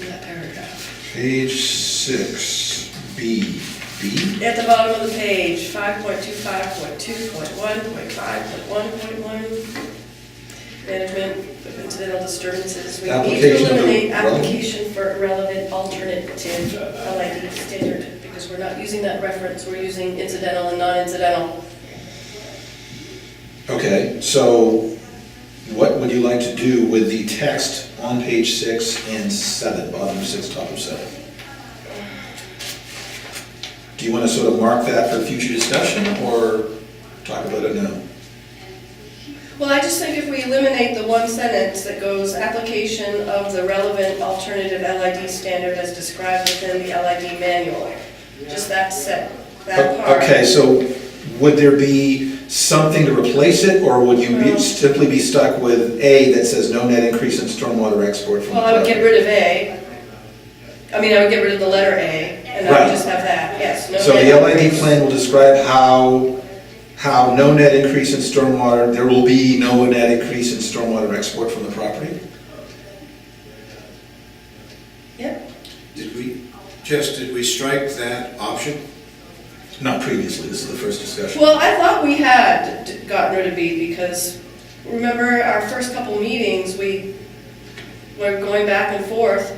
Speaker 3: in that paragraph.
Speaker 4: Page 6, B. B?
Speaker 3: At the bottom of the page, 5.25.2.1.5.1.1, management of incidental disturbances. We need to
Speaker 4: Application of
Speaker 3: eliminate
Speaker 4: relevant-
Speaker 3: application for irrelevant alternative LID standard, because we're not using that reference, we're using incidental and non-incidental.
Speaker 4: Okay, so what would you like to do with the text on page 6 and 7, bottom of 6, top of 7? Do you want to sort of mark that for future discussion, or talk about it now?
Speaker 3: Well, I just think if we eliminate the one sentence that goes, application of the relevant alternative LID standard as described within the LID manual, just that part.
Speaker 4: Okay, so would there be something to replace it, or would you
Speaker 3: No.
Speaker 4: simply be stuck with A that says no net increase in stormwater export from the
Speaker 3: Well, I would get
Speaker 4: property?
Speaker 3: rid of A. I mean, I would get rid of the letter A, and I
Speaker 4: Right.
Speaker 3: would just have that, yes. No
Speaker 4: So the
Speaker 3: net
Speaker 4: LID
Speaker 3: increase.
Speaker 4: plan will describe how no net increase in stormwater, there will be no net increase in stormwater export from the property?
Speaker 3: Yep.
Speaker 1: Did we strike that option?
Speaker 4: Not previously, this is the first discussion.
Speaker 3: Well, I thought we had gotten rid of B because, remember our first couple meetings, we were going back and forth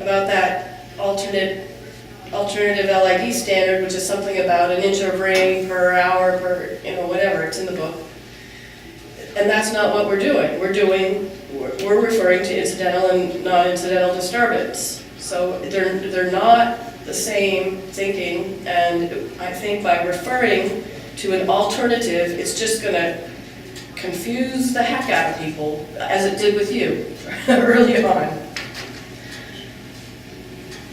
Speaker 3: about that alternative LID standard, which is something about an inch of rain per hour per, whatever, it's in the book. And that's not what we're doing. We're referring to incidental and non-incidental disturbance. So they're not the same thinking, and I think by referring to an alternative, it's just gonna confuse the heck out of people, as it did with you early on.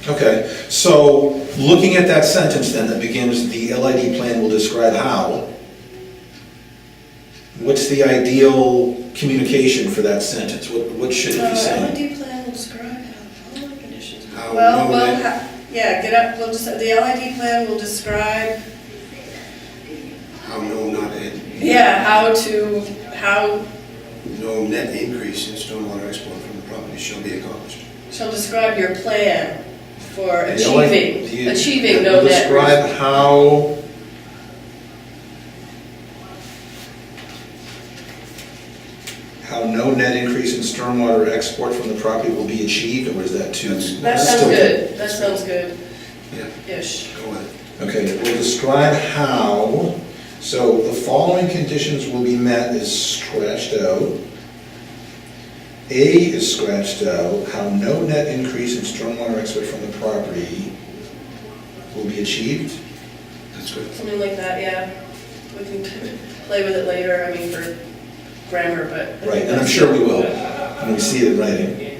Speaker 4: Okay, so looking at that sentence then that begins, the LID plan will describe how, what's the ideal communication for that sentence? What should it be saying?
Speaker 3: LID plan will describe how following conditions.
Speaker 1: How
Speaker 3: Well,
Speaker 1: no
Speaker 3: well,
Speaker 1: net-
Speaker 3: the LID plan will describe,
Speaker 1: How no no net increase in stormwater export from the property shall be accomplished.
Speaker 3: shall describe your plan for
Speaker 4: The LID
Speaker 3: achieving
Speaker 4: will
Speaker 3: no net.
Speaker 4: describe how no net increase in stormwater export from the property will be achieved, or is that too?
Speaker 3: That sounds
Speaker 4: still-
Speaker 3: good, that sounds good-ish.
Speaker 1: Yeah, go ahead.
Speaker 4: Okay, it will describe how, so the following conditions will be met is scratched out. A is scratched out, how no net increase in stormwater export from the property will be achieved.
Speaker 1: That's good.
Speaker 3: Something like that, yeah. We can play with it later, I mean, for grammar, but. I think
Speaker 4: Right, and I'm
Speaker 3: that's-
Speaker 4: sure we will, when we see it in writing.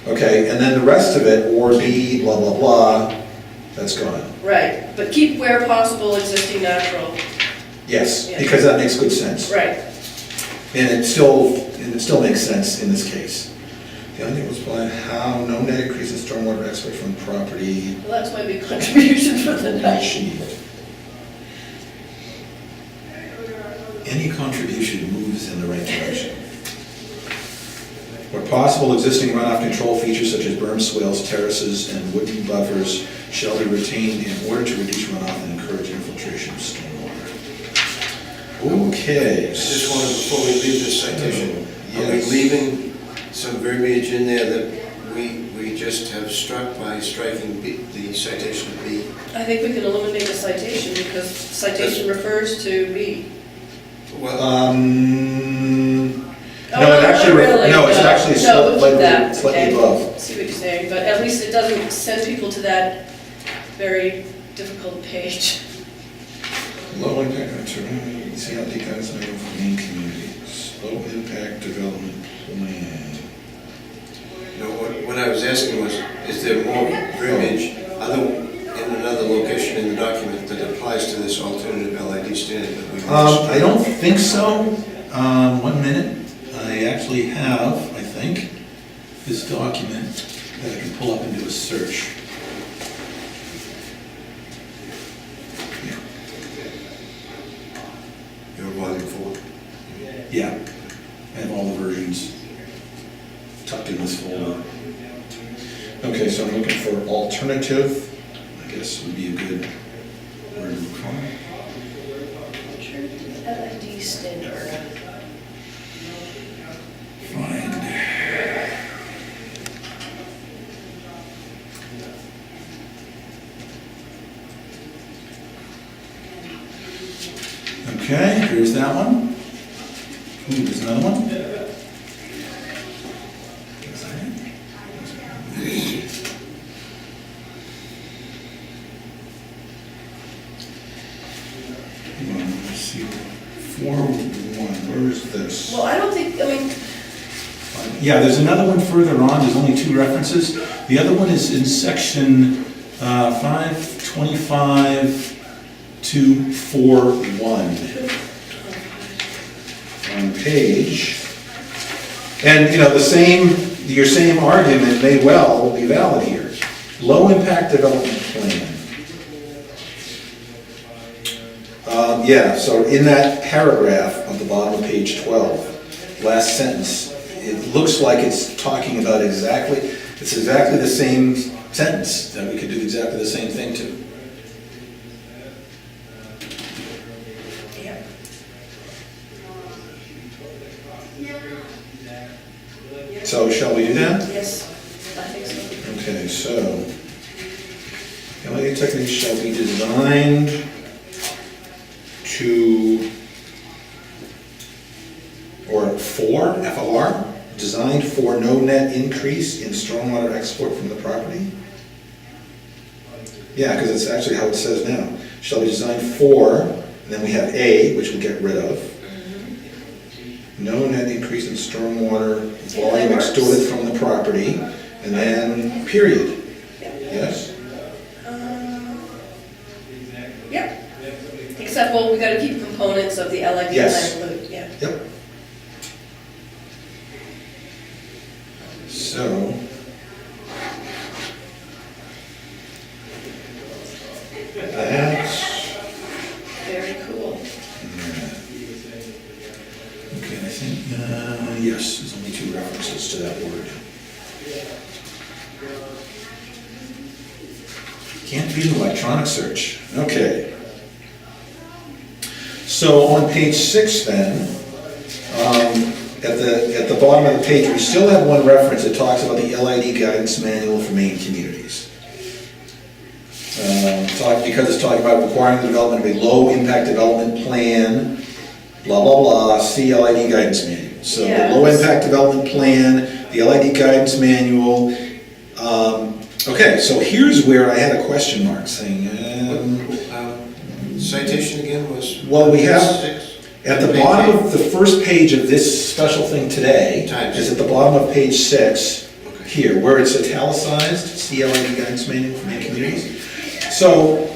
Speaker 4: Okay, and then the rest of it, or B, blah, blah, blah, that's gone.
Speaker 3: Right, but keep where possible existing natural,
Speaker 4: Yes,
Speaker 3: Yeah.
Speaker 4: because that makes good sense.
Speaker 3: right.
Speaker 4: And it still makes sense in this case. The only thing was applying how no net increase in stormwater export from property
Speaker 3: Well, that's my big contribution for the
Speaker 4: will be
Speaker 3: night.
Speaker 4: achieved. Any contribution moves in the right direction. Where possible, existing runoff control features such as berms, swales, terraces, and wooden buffers shall be retained in order to reduce runoff and encourage infiltration of stormwater. Okay.
Speaker 1: I just wanted, before we leave this citation, are we
Speaker 4: Yes.
Speaker 1: leaving some verbiage in there that we just have struck by striking B, the citation of B?
Speaker 3: I think we can eliminate the citation because citation refers to B.
Speaker 1: Well,
Speaker 3: Oh,
Speaker 4: No, it actually,
Speaker 3: not really,
Speaker 4: no, it's
Speaker 3: no.
Speaker 4: actually
Speaker 3: No, we'll keep that,
Speaker 4: slightly
Speaker 3: okay.
Speaker 4: above.
Speaker 3: See what you're saying, but at least it doesn't send people to that very difficult page.
Speaker 4: Low impact on terrain, see how deep that is in the main communities. Low impact development plan.
Speaker 1: no, what I was asking was, is there more verbiage in another location in the document that applies to this alternative LID standard that we
Speaker 4: I don't think so. 1 minute. I actually have, I think, this document that I can pull up and do a search. Yeah.
Speaker 1: Your volume 4.
Speaker 4: Yeah, I have all the versions tucked in this folder. Okay, so I'm looking for alternative, I guess would be a good word to look for.
Speaker 3: LID standard.
Speaker 4: Find. Okay, here's that one. Ooh, there's another one. Is that it? Let's see, 4-1. Where is this?
Speaker 3: Well, I don't think, I mean,
Speaker 4: Yeah, there's another one further on, there's only 2 references. The other one is in section 525 to 41 on page. And, your same argument may well be valid here. Low-impact development plan. Yeah, so in that paragraph on the bottom of page 12, last sentence, it looks like it's talking about it's exactly the same sentence that we could do exactly the same thing to.
Speaker 3: yeah.
Speaker 4: So shall we do that?
Speaker 3: Yes, I think so.
Speaker 4: Okay, so, LED techniques shall be designed to, or for, FLR, designed for no net increase in stormwater export from the property? Yeah, because it's actually how it says now. Shall be designed for, and then we have A, which we'll get rid of. No net increase in stormwater volume
Speaker 3: works.
Speaker 4: extorted from the property, and then period. Yes?
Speaker 3: Yep. Except, well, we gotta keep components of the LID
Speaker 4: Yes.
Speaker 3: plan included, yeah.
Speaker 4: Yep. So. That's,
Speaker 3: Very cool.
Speaker 4: okay, I think, yes, there's only 2 references to that word. Can't beat an electronic search. Okay. So on page 6 then, at the bottom of the page, we still have one reference that talks about the LID guidance manual for Maine communities. Because it's talking about requiring the development of a low-impact development plan, blah, blah, blah, see LID guidance manual. So the
Speaker 3: Yes.
Speaker 4: low-impact development plan, the LID guidance manual. Okay, so here's where I had a question mark saying,
Speaker 1: Citation again was?
Speaker 4: Well, we have-
Speaker 1: 6?
Speaker 4: at the bottom of the first page of this special thing today,
Speaker 1: Times.
Speaker 4: is at the bottom of page 6,
Speaker 1: Okay.
Speaker 4: here, where it's italicized, CLID guidance manual for Maine communities. So,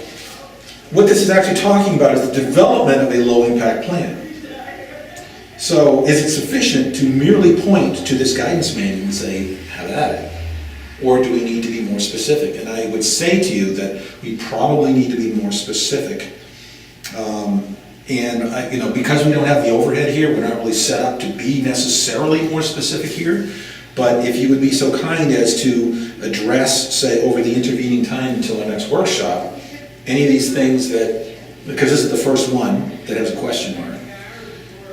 Speaker 4: what this is actually talking about is the development of a low-impact plan. So, is it sufficient to merely point to this guidance manual and say, have at it? Or do we need to be more specific? And I would say to you that we probably need to be more specific. Because we don't have the overhead here, we're not really set up to be necessarily more specific here. But if you would be so kind as to address, say, over the intervening time until our next workshop, any of these things that, because this is the first one that has a question mark.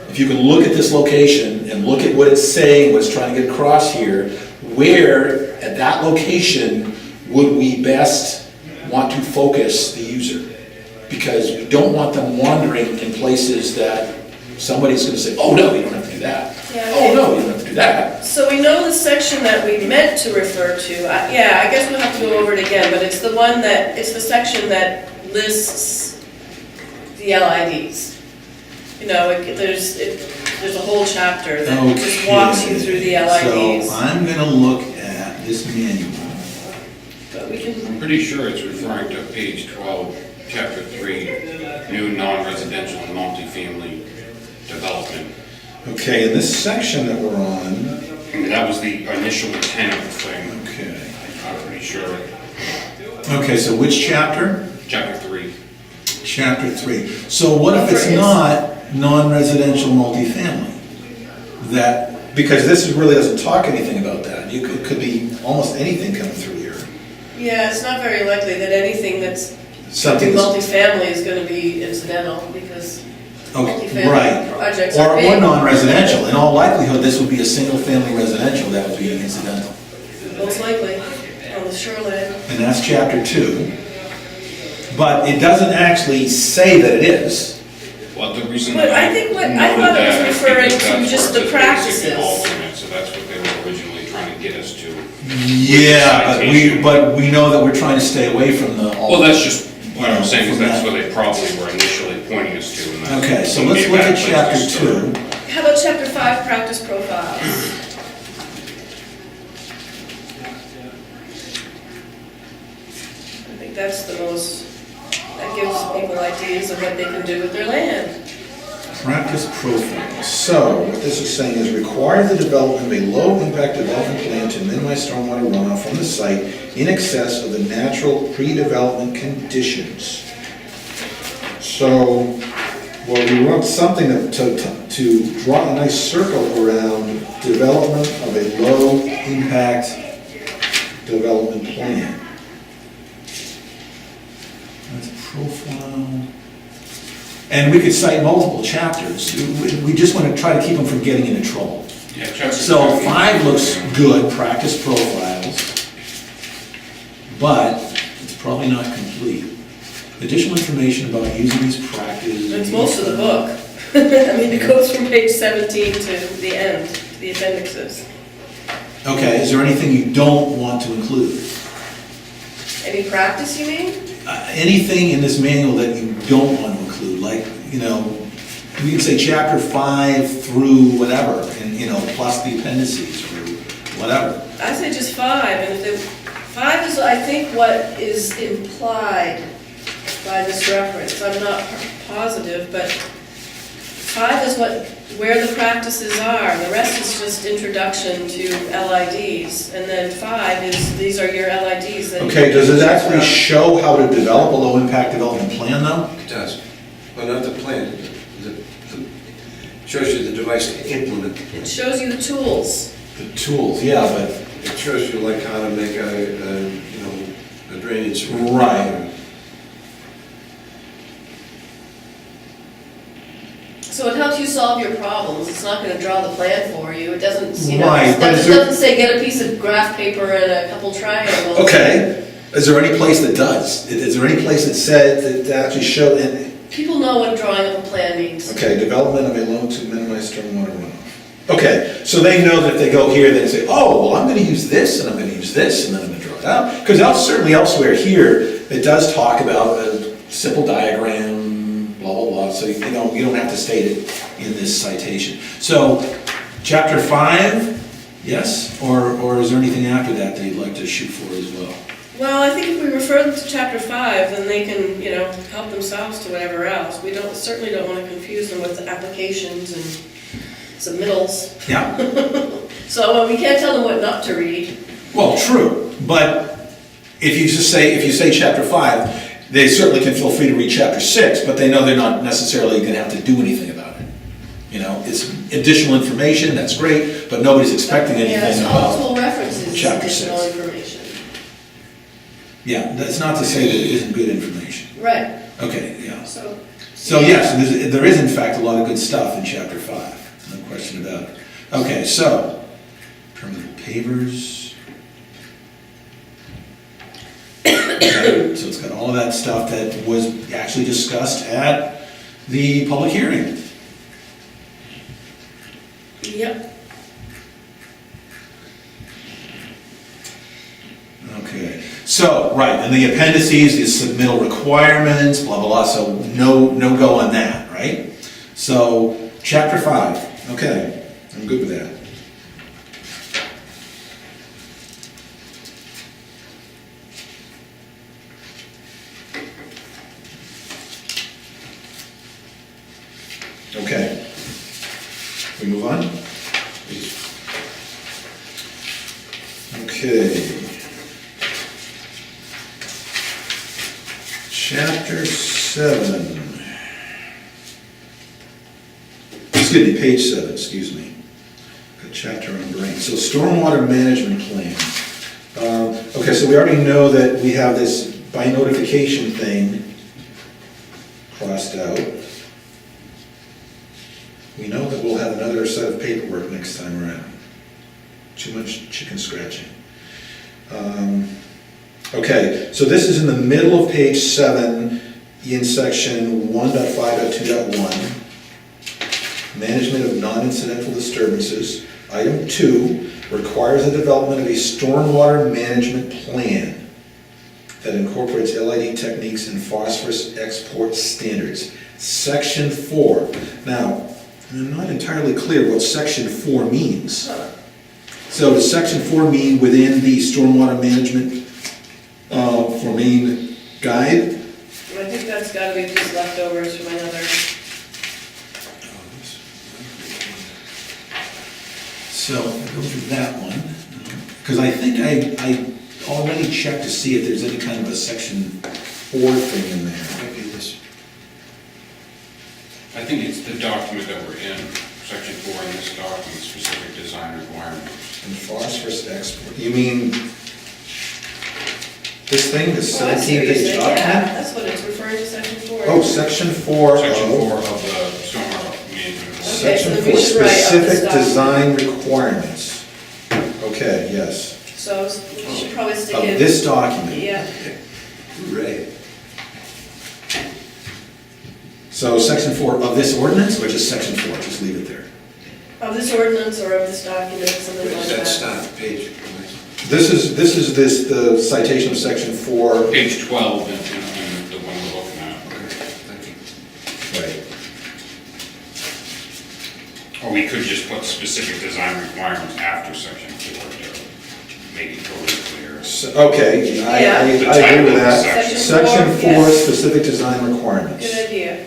Speaker 4: If you can look at this location and look at what it's saying, what it's trying to get across here, where at that location would we best want to focus the user? Because we don't want them wandering in places that somebody's gonna say, oh no, you don't have to do that.
Speaker 3: Yeah,
Speaker 4: Oh
Speaker 3: okay.
Speaker 4: no, you don't have to do that.
Speaker 3: So we know the section that we meant to refer to, I guess we'll have to go over it again, but it's the one that, it's the section that lists the LIDs. There's a whole chapter that just walks you through the LIDs.
Speaker 4: So I'm gonna look at this manual.
Speaker 3: But we can,
Speaker 2: I'm pretty sure it's referring to page 12, chapter 3, new non-residential and multifamily development.
Speaker 4: Okay, in this section that we're on,
Speaker 2: And that was the initial intent of the thing,
Speaker 4: okay.
Speaker 2: I'm pretty sure,
Speaker 4: Okay, so which chapter?
Speaker 2: chapter 3.
Speaker 4: Chapter 3. So what if it's
Speaker 3: There is-
Speaker 4: not non-residential multifamily? Because this really doesn't talk anything about that. It could be almost anything coming through here.
Speaker 3: yeah, it's not very likely that anything that's
Speaker 4: Something that's,
Speaker 3: multifamily is gonna be incidental, because
Speaker 4: okay,
Speaker 3: multifamily
Speaker 4: right.
Speaker 3: projects are
Speaker 4: Or
Speaker 3: big.
Speaker 4: non-residential. In all likelihood, this would be a single-family residential that would be incidental.
Speaker 3: Most likely, on the shoreline.
Speaker 4: And that's chapter 2. But it doesn't actually say that it is.
Speaker 2: Well, the reason
Speaker 3: But I
Speaker 2: I
Speaker 3: think
Speaker 2: noted
Speaker 3: I thought it was
Speaker 2: that is
Speaker 3: referring
Speaker 2: because
Speaker 3: to
Speaker 2: that's
Speaker 3: just
Speaker 2: where
Speaker 3: the
Speaker 2: it says
Speaker 3: practices.
Speaker 2: basic alternate, so that's what they were originally trying to get us to.
Speaker 4: Yeah,
Speaker 2: Citation.
Speaker 4: but we know that we're trying to stay away from the.
Speaker 2: Well, that's just what I'm saying, is
Speaker 4: From
Speaker 2: that's
Speaker 4: that.
Speaker 2: what they probably were initially pointing us to. And that's
Speaker 4: Okay, so
Speaker 2: would be
Speaker 4: let's
Speaker 2: a
Speaker 4: look
Speaker 2: bad
Speaker 4: at
Speaker 2: place to
Speaker 4: chapter
Speaker 2: start.
Speaker 4: 2.
Speaker 3: How about chapter 5, practice profiles? I think that's the most, that gives people ideas of what they can do with their land.
Speaker 4: Practice profile. So, what this is saying is require the development of a low-impact development plan to minimize stormwater runoff from the site in excess of the natural pre-development conditions. So, well, we want something to draw a nice circle around development of a low-impact development plan. That's profile. And we could cite multiple chapters. We just want to try to keep them from getting into trouble.
Speaker 2: Yeah, chapter
Speaker 4: So
Speaker 2: 2.
Speaker 4: 5 looks good, practice profiles, but it's probably not complete. Additional information about using these practices.
Speaker 3: That's most of the book. I mean, it goes from page 17 to the end, the appendixes.
Speaker 4: Okay, is there anything you don't want to include?
Speaker 3: Any practice, you mean?
Speaker 4: Anything in this manual that you don't want to include, like, you know, we can say chapter 5 through whatever, and, you know, plus the appendices or whatever.
Speaker 3: I say just 5, and if 5 is, I think, what is implied by this reference. I'm not positive, but 5 is where the practices are. The rest is just introduction to LIDs, and then 5 is, these are your LIDs. that
Speaker 4: Okay,
Speaker 3: you
Speaker 4: does it
Speaker 3: can
Speaker 4: actually
Speaker 3: choose
Speaker 4: show how to develop a low-impact development plan, though?
Speaker 1: It does, but not the plan. Shows you the device to implement the
Speaker 3: from.
Speaker 1: plan.
Speaker 3: It shows you the tools.
Speaker 4: The tools, yeah, but,
Speaker 1: It shows you like how to make a drainage.
Speaker 4: Right.
Speaker 3: So it helps you solve your problems. It's not gonna draw the plan for you. It doesn't, you know,
Speaker 4: Right,
Speaker 3: it
Speaker 4: but is
Speaker 3: doesn't say get a piece of graph paper and a couple triangles.
Speaker 4: okay, is there any place that does? Is there any place that said, that actually showed, and,
Speaker 3: People know what drawing up a plan means.
Speaker 4: okay, development of a loan to minimize stormwater runoff. Okay, so they know that if they go here, they say, oh, well, I'm gonna use this, and I'm gonna use this, and then I'm gonna draw it out. Because certainly elsewhere here, it does talk about a simple diagram, blah, blah, blah, so you don't have to state it in this citation. So, chapter 5, yes, or is there anything after that that you'd like to shoot for as well?
Speaker 3: Well, I think if we refer them to chapter 5, then they can, help themselves to whatever else. We certainly don't want to confuse them with applications and submittals.
Speaker 4: Yeah.
Speaker 3: So we can't tell them what not to read.
Speaker 4: Well, true, but if you say chapter 5, they certainly can feel free to read chapter 6, but they know they're not necessarily gonna have to do anything about it. You know, it's additional information, that's great, but nobody's expecting
Speaker 3: Yeah,
Speaker 4: anything
Speaker 3: so
Speaker 4: about.
Speaker 3: multiple references,
Speaker 4: chapter
Speaker 3: additional
Speaker 4: 6.
Speaker 3: information.
Speaker 4: Yeah, that's not to say that it isn't good information.
Speaker 3: Right,
Speaker 4: Okay, yeah.
Speaker 3: so.
Speaker 4: So yes, there is in fact a lot of good stuff in chapter 5, no question about it. Okay, so, permanent pavers. Okay, so it's got all of that stuff that was actually discussed at the public hearing.
Speaker 3: Yep.
Speaker 4: Okay, so, right, and the appendices, the submittal requirements, blah, blah, blah, so no go on that, right? So, chapter 5, okay, I'm good with that. Okay. We move on? Okay. Chapter 7. Excuse me, page 7, excuse me. Got chapter on brain. So stormwater management plan. Okay, so we already know that we have this by notification thing crossed out. We know that we'll have another set of paperwork next time around. Too much chicken scratching. Okay, so this is in the middle of page 7 in section 1.5.2.1. Management of non-incidental disturbances. Item 2 requires the development of a stormwater management plan that incorporates LID techniques and phosphorus export standards. Section 4. Now, I'm not entirely clear what section 4 means.
Speaker 3: Huh.
Speaker 4: So does section 4 mean within the stormwater management for main guide?
Speaker 3: I think that's gotta be just leftovers from another.
Speaker 4: So, I'll go through that one, because I think I already checked to see if there's any kind of a section 4 thing in there.
Speaker 1: Might be this.
Speaker 2: I think it's the document that we're in, section 4 in this document, specific design requirements.
Speaker 4: And phosphorus export, you mean this thing, this
Speaker 3: Oh, I see what you're
Speaker 4: 17-page
Speaker 3: saying.
Speaker 4: document?
Speaker 3: Yeah, that's what it's referring to, section 4.
Speaker 4: Oh, section 4
Speaker 2: Section
Speaker 4: of...
Speaker 2: 4 of the stormwater management.
Speaker 3: Okay,
Speaker 4: Section
Speaker 3: so
Speaker 4: 4,
Speaker 3: we should write of this
Speaker 4: specific design requirements. Okay, yes.
Speaker 3: So we should probably stick
Speaker 4: Of
Speaker 3: in.
Speaker 4: this document.
Speaker 3: Yeah,
Speaker 1: Right.
Speaker 4: So section 4 of this ordinance, or just section 4, just leave it there?
Speaker 3: of this ordinance or of this document, something
Speaker 1: Where
Speaker 3: like
Speaker 1: does that
Speaker 3: that.
Speaker 1: stop, page?
Speaker 4: This is the citation of section 4.
Speaker 2: Page 12 in the one we're looking at.
Speaker 1: Okay, thank you.
Speaker 4: Right.
Speaker 2: Or we could just put specific design requirements after section 4 to make it totally clear.
Speaker 4: Okay,
Speaker 3: Yeah.
Speaker 4: I
Speaker 2: The
Speaker 4: agree
Speaker 2: title
Speaker 4: with
Speaker 2: of the
Speaker 4: that.
Speaker 2: section.
Speaker 4: Section 4,
Speaker 3: yes.
Speaker 4: specific design requirements.
Speaker 3: Good idea.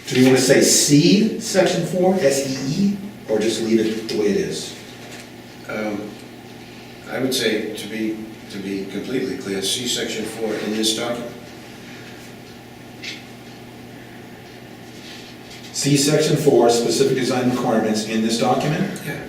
Speaker 4: Do you want to say C, section 4, SEE, or just leave it the way it is?
Speaker 1: I would say, to be completely clear, see section 4 in this document.
Speaker 4: See section 4, specific design requirements in this document?
Speaker 1: Yeah.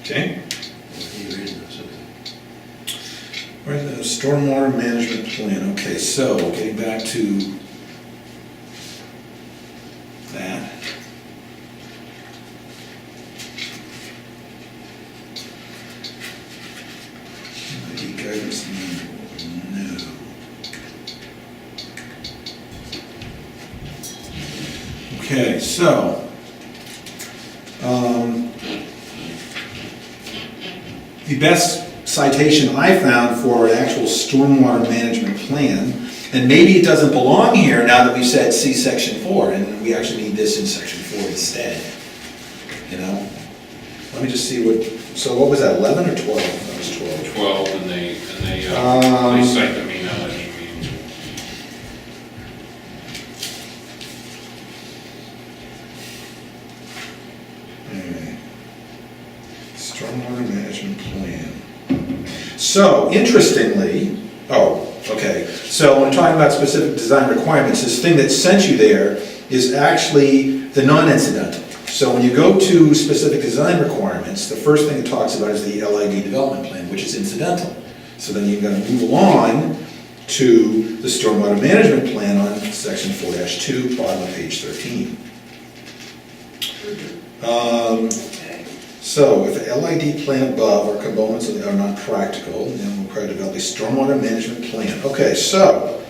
Speaker 4: Okay.
Speaker 1: You reading or something?
Speaker 4: Right, the stormwater management plan, okay, so getting back to that. ID guidance, no. Okay, so, the best citation I found for an actual stormwater management plan, and maybe it doesn't belong here now that we've said see section 4, and we actually need this in section 4 instead, you know? Let me just see what, so what was that, 11 or 12? That was 12.
Speaker 2: 12, and they cite the main LED means.
Speaker 4: Alright. Stormwater management plan. So, interestingly, okay, so when talking about specific design requirements, this thing that sent you there is actually the non-incidental. So when you go to specific design requirements, the first thing it talks about is the LID development plan, which is incidental. So then you've got to move along to the stormwater management plan on section 4-2, bottom of page 13.
Speaker 3: Okay.
Speaker 4: So, if the LID plan above or components are not practical, then we'll require to develop a stormwater management plan. Okay, so,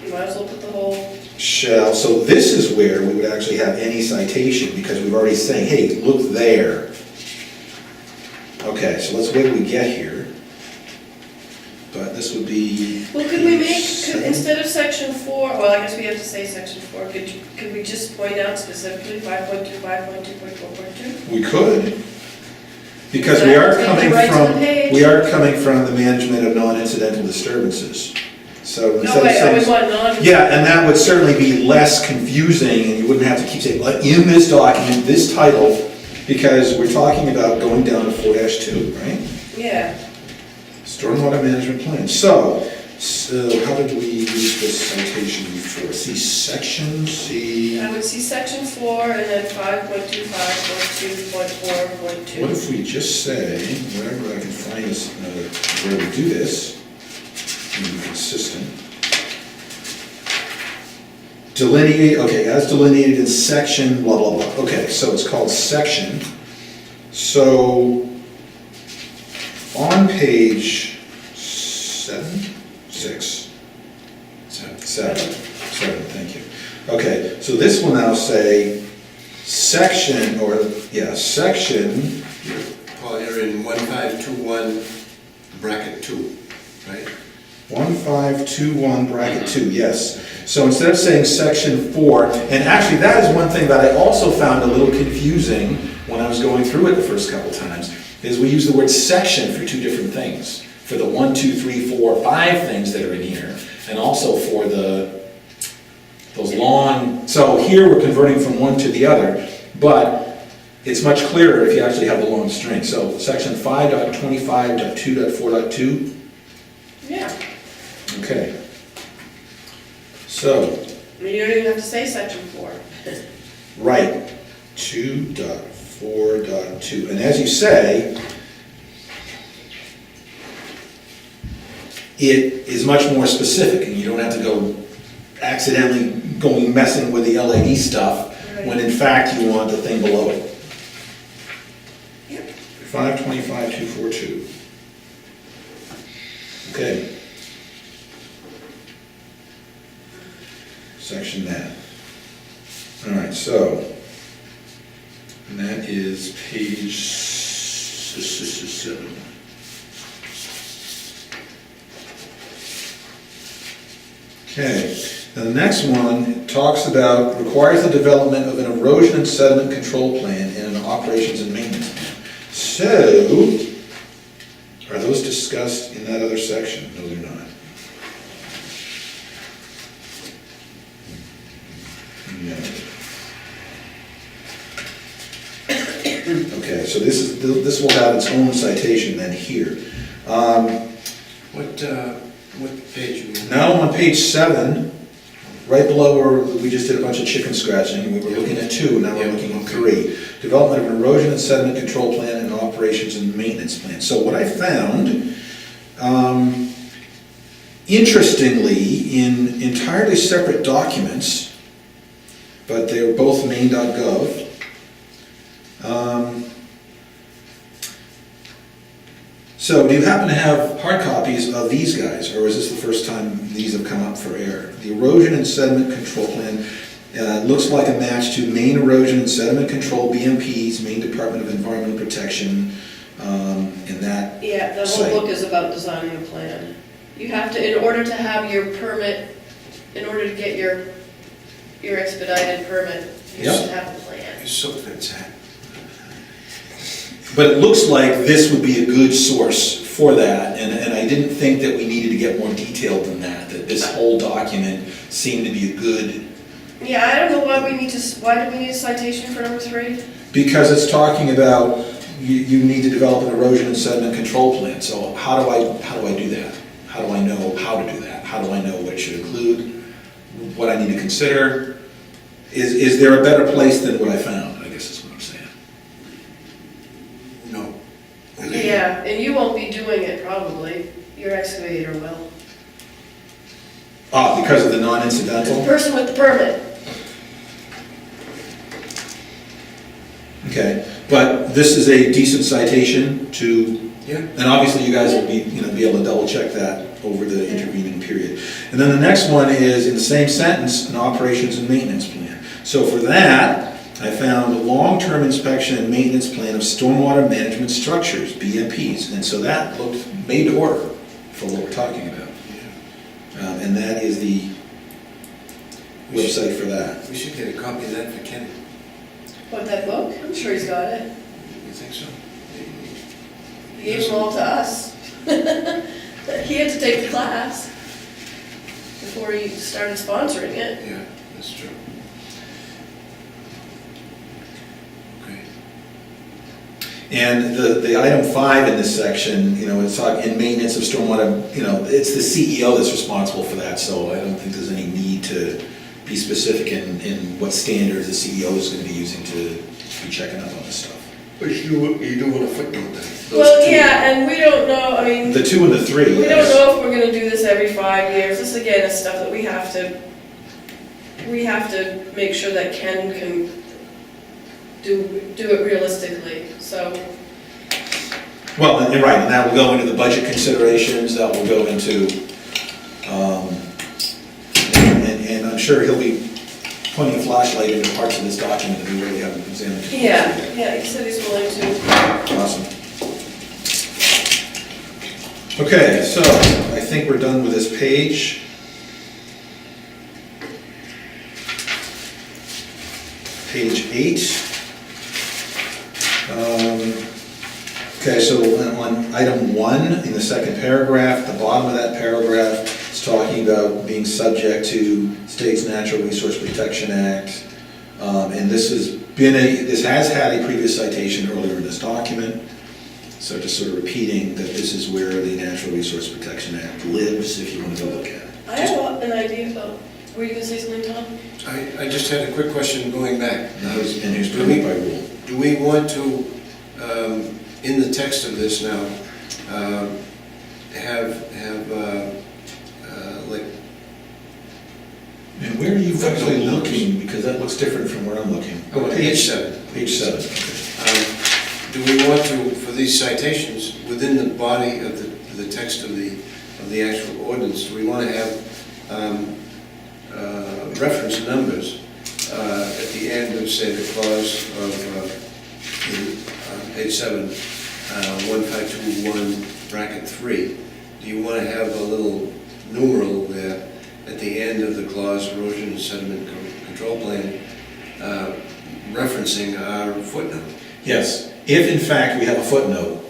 Speaker 3: You might as well put the whole,
Speaker 4: so this is where we would actually have any citation, because we've already saying, hey, look there. Okay, so let's wait till we get here. But this would be.
Speaker 3: well, could we make,
Speaker 4: seven.
Speaker 3: instead of section 4, well, I guess we have to say section 4, could we just point out specifically 5.2, 5.2, 4.2?
Speaker 4: We could, because we are
Speaker 3: Take it
Speaker 4: coming
Speaker 3: right to the
Speaker 4: from,
Speaker 3: page.
Speaker 4: we are coming from the management of non-incidental disturbances. So
Speaker 3: No,
Speaker 4: instead of
Speaker 3: wait,
Speaker 4: saying.
Speaker 3: we want non.
Speaker 4: Yeah, and that would certainly be less confusing, and you wouldn't have to keep saying, "Well, in this document, this title," because we're talking about going down to 4-2, right?
Speaker 3: Yeah,
Speaker 4: Stormwater management plan. So how did we use this citation before? See section, see,
Speaker 3: I would see section 4 and then 5.2, 5.2, 4.2.
Speaker 4: what if we just say, wherever I can find this, where we do this, and be consistent. Delineate, okay, as delineated in section, blah, blah, blah. Okay, so it's called section. So, on page 7, So this will now say section, section,
Speaker 1: Paul, you're in 1521 bracket 2, right?
Speaker 4: 1521 bracket 2, yes. So instead of saying section 4, and actually that is one thing that I also found a little confusing when I was going through it the first couple times, is we use the word section for two different things. For the 1, 2, 3, 4, 5 things that are in here, and also for those long, so here we're converting from one to the other, but it's much clearer if you actually have the long string. So section 5.25.2.4.2.
Speaker 3: Yeah,
Speaker 4: Okay. So,
Speaker 3: you don't even have to say section 4.
Speaker 4: right, 2.4.2, and as you say, it is much more specific, and you don't have to go accidentally going messing with the LAD stuff, when in fact you want the thing below it.
Speaker 3: Yep.
Speaker 4: 525.242. Okay. Section that. All right, so, and that is page 7. Okay, now the next one talks about, requires the development of an erosion and sediment control plan and an operations and maintenance plan. So, are those discussed in that other section? No, they're not. No. Okay, so this will have its own citation then here.
Speaker 1: What page are you on?
Speaker 4: Now on page 7, right below where we just did a bunch of chicken scratching, we were looking at 2, now we're
Speaker 1: Yeah,
Speaker 4: looking at
Speaker 1: okay.
Speaker 4: 3. Development of an erosion and sediment control plan and an operations and maintenance plan. So what I found, interestingly, in entirely separate documents, but they were both maine.gov, so do you happen to have hard copies of these guys, or is this the first time these have come up for air? The erosion and sediment control plan looks like a match to Maine Erosion and Sediment Control, BMP's, Maine Department of Environmental Protection, and that.
Speaker 3: Yeah, the
Speaker 4: site.
Speaker 3: whole book is about designing a plan. You have to, in order to have your permit, in order to get your expedited permit, you
Speaker 4: Yep.
Speaker 3: should have a plan.
Speaker 1: It's so fantastic.
Speaker 4: But it looks like this would be a good source for that, and I didn't think that we needed to get more detailed than that this whole document seemed to be a good,
Speaker 3: Yeah, I don't know why do we need a citation for number 3?
Speaker 4: because it's talking about you need to develop an erosion and sediment control plan. So how do I do that? How do I know how to do that? How do I know what it should include? What I need to consider? Is there a better place than what I found? I guess is what I'm saying.
Speaker 1: No.
Speaker 3: Yeah, and you won't be doing it probably, your excavator will.
Speaker 4: Ah, because of the
Speaker 3: The
Speaker 4: non-incidental?
Speaker 3: person with the permit.
Speaker 4: Okay, but this is a decent citation to,
Speaker 1: Yeah.
Speaker 4: and obviously you guys will be able to double check that over the intervening period. And then the next one is, in the same sentence, an operations and maintenance plan. So for that, I found a long-term inspection and maintenance plan of stormwater management structures, BMPs. And so that looked made to order for what we're talking about. And that is the website for that.
Speaker 1: We should get a copy of that for Kenny.
Speaker 3: What, that book? I'm sure he's got it.
Speaker 1: You think so?
Speaker 3: He gave them all to us. He had to take the class before he started sponsoring it.
Speaker 1: Yeah, that's true. Okay.
Speaker 4: And the item 5 in this section, it's talking in maintenance of stormwater, it's the CEO that's responsible for that, so I don't think there's any need to be specific in what standards the CEO is going to be using to be checking up on this stuff.
Speaker 1: But you do want to footnote that.
Speaker 3: Well, yeah, and we don't know, I mean,
Speaker 4: The 2 and the 3.
Speaker 3: we don't know if we're gonna do this every 5 years. This again is stuff that we have to make sure that Ken can do it realistically, so.
Speaker 4: Well, and right, and that will go into the budget considerations, that will go into, and I'm sure he'll be pointing a flashlight into parts of this document that we really haven't examined.
Speaker 3: Yeah, he said he's willing to.
Speaker 4: Awesome. Okay, so I think we're done with this page. Page 8. Okay, so on item 1, in the second paragraph, the bottom of that paragraph is talking about being subject to State's Natural Resource Protection Act. And this has had a previous citation earlier in this document. So just sort of repeating that this is where the Natural Resource Protection Act lives, if you want to go look at it.
Speaker 3: I have an idea about, were you gonna say something, Tom?
Speaker 1: I just had a quick question going back.
Speaker 4: And here's permit by rule.
Speaker 1: Do we want to, in the text of this now, have like,
Speaker 4: And where are you actually looking? Because that looks different from where I'm looking.
Speaker 1: page 7?
Speaker 4: Page 7, okay.
Speaker 1: Do we want to, for these citations, within the body of the text of the actual ordinance, do we want to have reference numbers at the end of, say, the clause of page 7, 1521, bracket 3? Do you want to have a little numeral there at the end of the clause, erosion and sediment control plan, referencing our footnote?
Speaker 4: Yes, if in fact we have a footnote,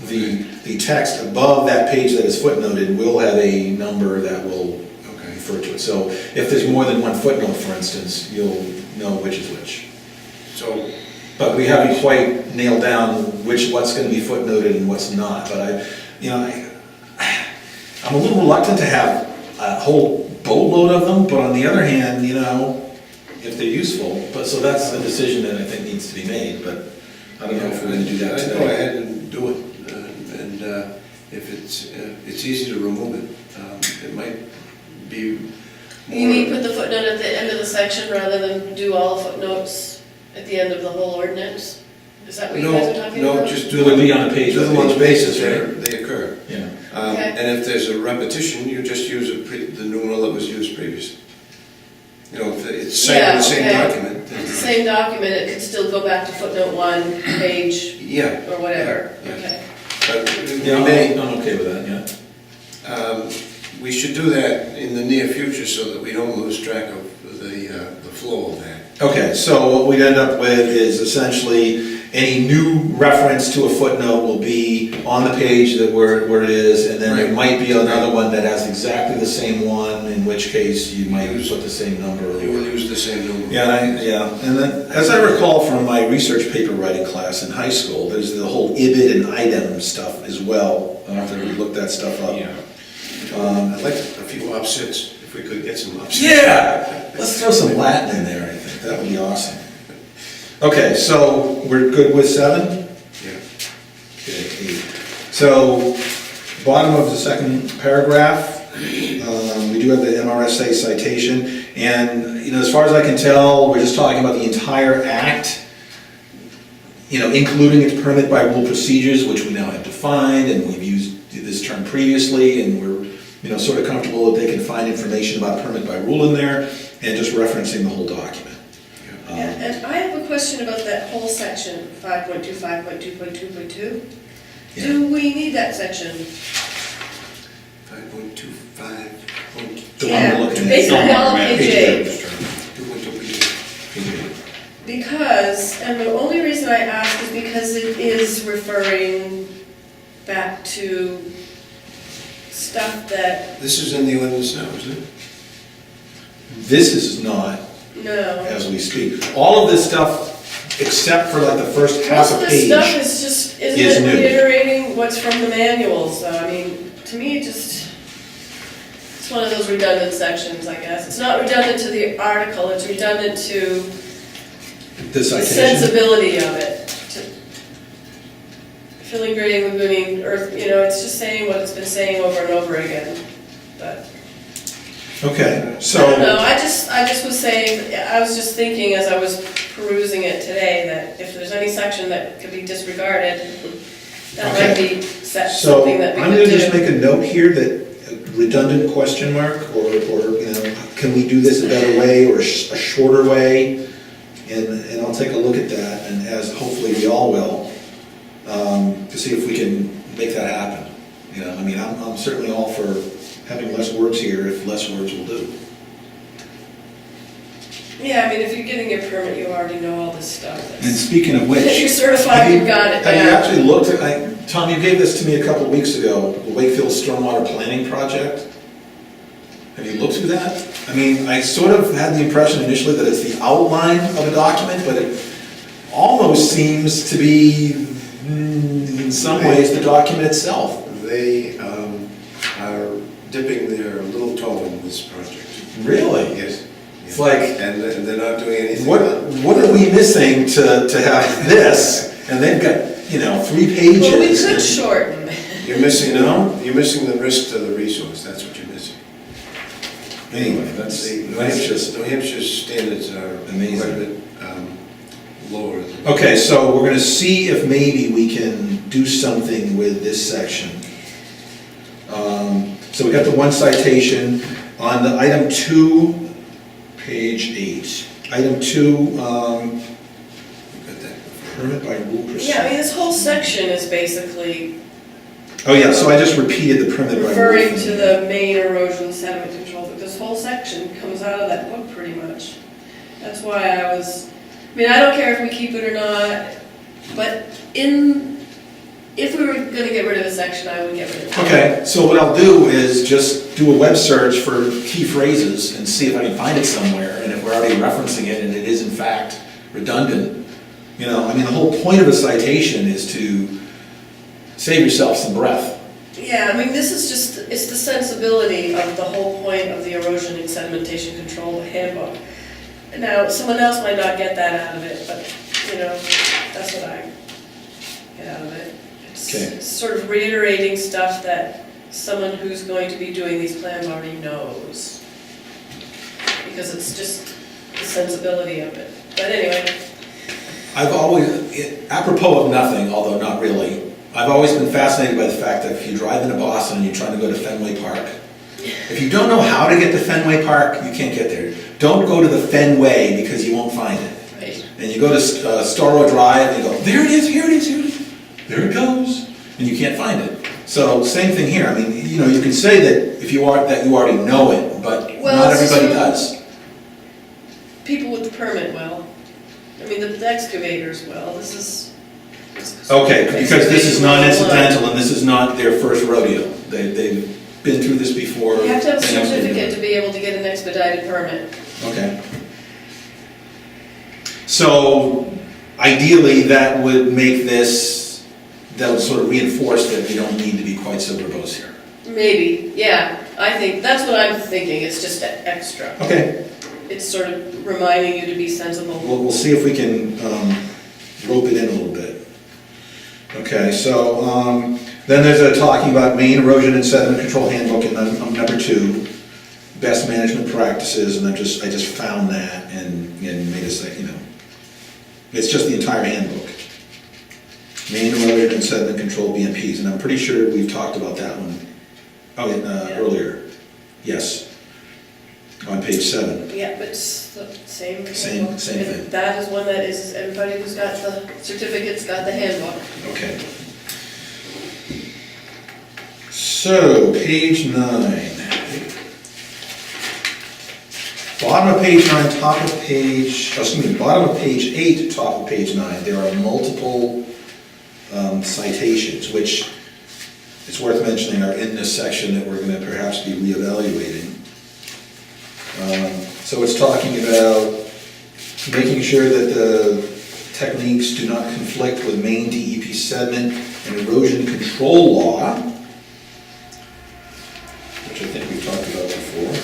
Speaker 4: the text above that page that is footnoted will have a number that will refer to it. So if there's more than one footnote, for instance, you'll know which is which.
Speaker 1: So,
Speaker 4: But we haven't quite nailed down what's going to be footnoted and what's not. But I'm a little reluctant to have a whole boatload of them, but on the other hand, if they're useful, so that's a decision that I think needs to be made, but I don't know if we're going to do that
Speaker 1: I'd
Speaker 4: today.
Speaker 1: go ahead and do it, and if it's easy to remove it, it might be more.
Speaker 3: You mean put the footnote at the end of the section rather than do all footnotes at the end of the whole ordinance? Is that what you guys are talking about?
Speaker 1: No, just
Speaker 4: It would be on a page
Speaker 1: do them on the basis
Speaker 4: right?
Speaker 1: they occur.
Speaker 4: Yeah.
Speaker 3: Okay.
Speaker 1: And if there's a repetition, you just use the numeral that was used previously. If it's cited in the same
Speaker 3: okay.
Speaker 1: document.
Speaker 3: It's the same document, it could still go back to footnote 1, page,
Speaker 1: Yeah.
Speaker 3: or whatever,
Speaker 1: Yeah.
Speaker 3: okay.
Speaker 1: But
Speaker 4: Yeah,
Speaker 1: we may,
Speaker 4: I'm okay with that, yeah.
Speaker 1: we should do that in the near future so that we don't lose track of the flow of that.
Speaker 4: Okay, so what we'd end up with is essentially any new reference to a footnote will be on the page where it is, and then there
Speaker 1: Right.
Speaker 4: might be another one that has exactly the same one, in which case you might put the same number.
Speaker 1: You will use the same number.
Speaker 4: Yeah, and then, as I recall from my research paper writing class in high school, there's the whole IBID and item stuff as well. I don't think we looked that stuff up.
Speaker 2: Yeah.
Speaker 1: I'd like a few offsets, if we could get some offsets.
Speaker 4: Yeah, let's throw some Latin in there, I think, that would be awesome. Okay, so we're good with 7?
Speaker 1: Yeah.
Speaker 4: Okay, 8. So, bottom of the second paragraph, we do have the MRSA citation, and, as far as I can tell, we're just talking about the entire act, including its permit by rule procedures, which we now have defined, and we've used this term previously, and we're, sort of comfortable that they can find information about permit by rule in there, and just referencing the whole document.
Speaker 3: And I have a question about that whole section, 5.2, 5.2.2.2.
Speaker 4: Yeah.
Speaker 3: Do we need that section?
Speaker 1: 5.25.
Speaker 4: The one we're looking at.
Speaker 3: Basically all of page 8.
Speaker 1: 2.2.
Speaker 3: Because, and the only reason I ask is because it is referring back to stuff that,
Speaker 1: This is in the ordinance now, isn't it?
Speaker 4: This is not,
Speaker 3: no.
Speaker 4: as we speak. All of this stuff, except for like the first half
Speaker 3: Most
Speaker 4: a
Speaker 3: of this stuff
Speaker 4: page.
Speaker 3: is just,
Speaker 4: is
Speaker 3: isn't it
Speaker 4: new.
Speaker 3: reiterating what's from the manuals? So, I mean, to me, it's one of those redundant sections, I guess. It's not redundant to the article, it's redundant to
Speaker 4: The
Speaker 3: the
Speaker 4: citation.
Speaker 3: sensibility of it. Filling, grading, lagooning, earth, it's just saying what it's been saying over and over again. But,
Speaker 4: Okay,
Speaker 3: I don't know,
Speaker 4: so,
Speaker 3: I just was saying, I was just thinking as I was perusing it today, that if there's any section that could be disregarded, that might
Speaker 4: Okay.
Speaker 3: be
Speaker 4: so
Speaker 3: something that we
Speaker 4: I'm
Speaker 3: could
Speaker 4: gonna
Speaker 3: do.
Speaker 4: just make a note here that redundant question mark, or, can we do this a better way or a shorter way? And I'll take a look at that, and as hopefully we all will, to see if we can make that happen. You know, I mean, I'm certainly all for having less words here if less words will do.
Speaker 3: Yeah, I mean, if you're getting a permit, you already know all this stuff.
Speaker 4: And speaking of which.
Speaker 3: You're certified, you've got it
Speaker 4: Have you
Speaker 3: down.
Speaker 4: actually looked at, Tom, you gave this to me a couple of weeks ago, the Wakefield Stormwater Planning Project. Have you looked through that? I mean, I sort of had the impression initially that it's the outline of a document, but it almost seems to be, in some ways, the document itself.
Speaker 1: They are dipping their little toe in this project.
Speaker 4: Really?
Speaker 1: Yes.
Speaker 4: It's like,
Speaker 1: And they're not doing anything.
Speaker 4: what are we missing to have this? And they've got, 3 pages.
Speaker 3: Well, we could shorten.
Speaker 1: You're missing,
Speaker 4: You know?
Speaker 1: you're missing the risk to the resource, that's what you're missing.
Speaker 4: Anyway, that's just.
Speaker 1: New Hampshire's standards are
Speaker 4: Amazing.
Speaker 1: quite a bit lower than.
Speaker 4: Okay, so we're gonna see if maybe we can do something with this section. So we got the one citation on the item 2, page 8. Item 2,
Speaker 1: Got that.
Speaker 4: permit by rule procedure.
Speaker 3: Yeah, I mean, this whole section is basically
Speaker 4: Oh, yeah, so I just repeated the permit by rule.
Speaker 3: referring to the main erosion sediment control, but this whole section comes out of that book pretty much. That's why I mean, I don't care if we keep it or not, but if we were gonna get rid of a section, I would get rid of it.
Speaker 4: Okay, so what I'll do is just do a web search for key phrases and see if I can find it somewhere, and if we're already referencing it and it is in fact redundant. I mean, the whole point of a citation is to save yourself some breath.
Speaker 3: Yeah, I mean, this is just, it's the sensibility of the whole point of the erosion and sedimentation control handbook. Now, someone else might not get that out of it, but, that's what I get out of it.
Speaker 4: Okay.
Speaker 3: It's sort of reiterating stuff that someone who's going to be doing these plans already knows. Because it's just the sensibility of it. But anyway,
Speaker 4: I've always, apropos of nothing, although not really, I've always been fascinated by the fact that if you drive into Boston and you're trying to go to Fenway Park, if you don't know how to get to Fenway Park, you can't get there. Don't go to the Fenway because you won't find it.
Speaker 3: right.
Speaker 4: And you go to Storrow Drive and you go, there it is, here it is, here it is, there it goes, and you can't find it. So same thing here. I mean, you can say that you already know it, but
Speaker 3: Well,
Speaker 4: not
Speaker 3: it's
Speaker 4: everybody
Speaker 3: true.
Speaker 4: does.
Speaker 3: People with the permit will. I mean, the excavators will. This is.
Speaker 4: Okay, because this is non-incidental
Speaker 3: You
Speaker 4: and this is not their first rodeo. They've been through this before.
Speaker 3: have to have a
Speaker 4: They know what they're
Speaker 3: certificate
Speaker 4: doing.
Speaker 3: to be able to get an expedited permit.
Speaker 4: Okay. So ideally, that would make this, that would sort of reinforce that we don't need to be quite so verbose here.
Speaker 3: Maybe, yeah. I think, that's what I'm thinking. It's just extra.
Speaker 4: Okay,
Speaker 3: It's sort of reminding you to be sensible.
Speaker 4: we'll see if we can rope it in a little bit. Okay, so then there's a talking about Maine Erosion and Sediment Control Handbook in number 2, best management practices, and I just found that and made us think, it's just the entire handbook. Maine Erosion and Sediment Control BMPs, and I'm pretty sure we've talked about that one earlier. Yes, on page 7.
Speaker 3: Yeah, but it's the same.
Speaker 4: Same
Speaker 3: handbook.
Speaker 4: thing.
Speaker 3: And that is one that is, everybody who's got the certificate's got the handbook.
Speaker 4: Okay. So, page 9. Bottom of page 9, bottom of page 8, top of page 9, there are multiple citations, which it's worth mentioning are in this section that we're going to perhaps be reevaluating. So it's talking about making sure that the techniques do not conflict with Maine DEP sediment and erosion control law, which I think we've talked about before.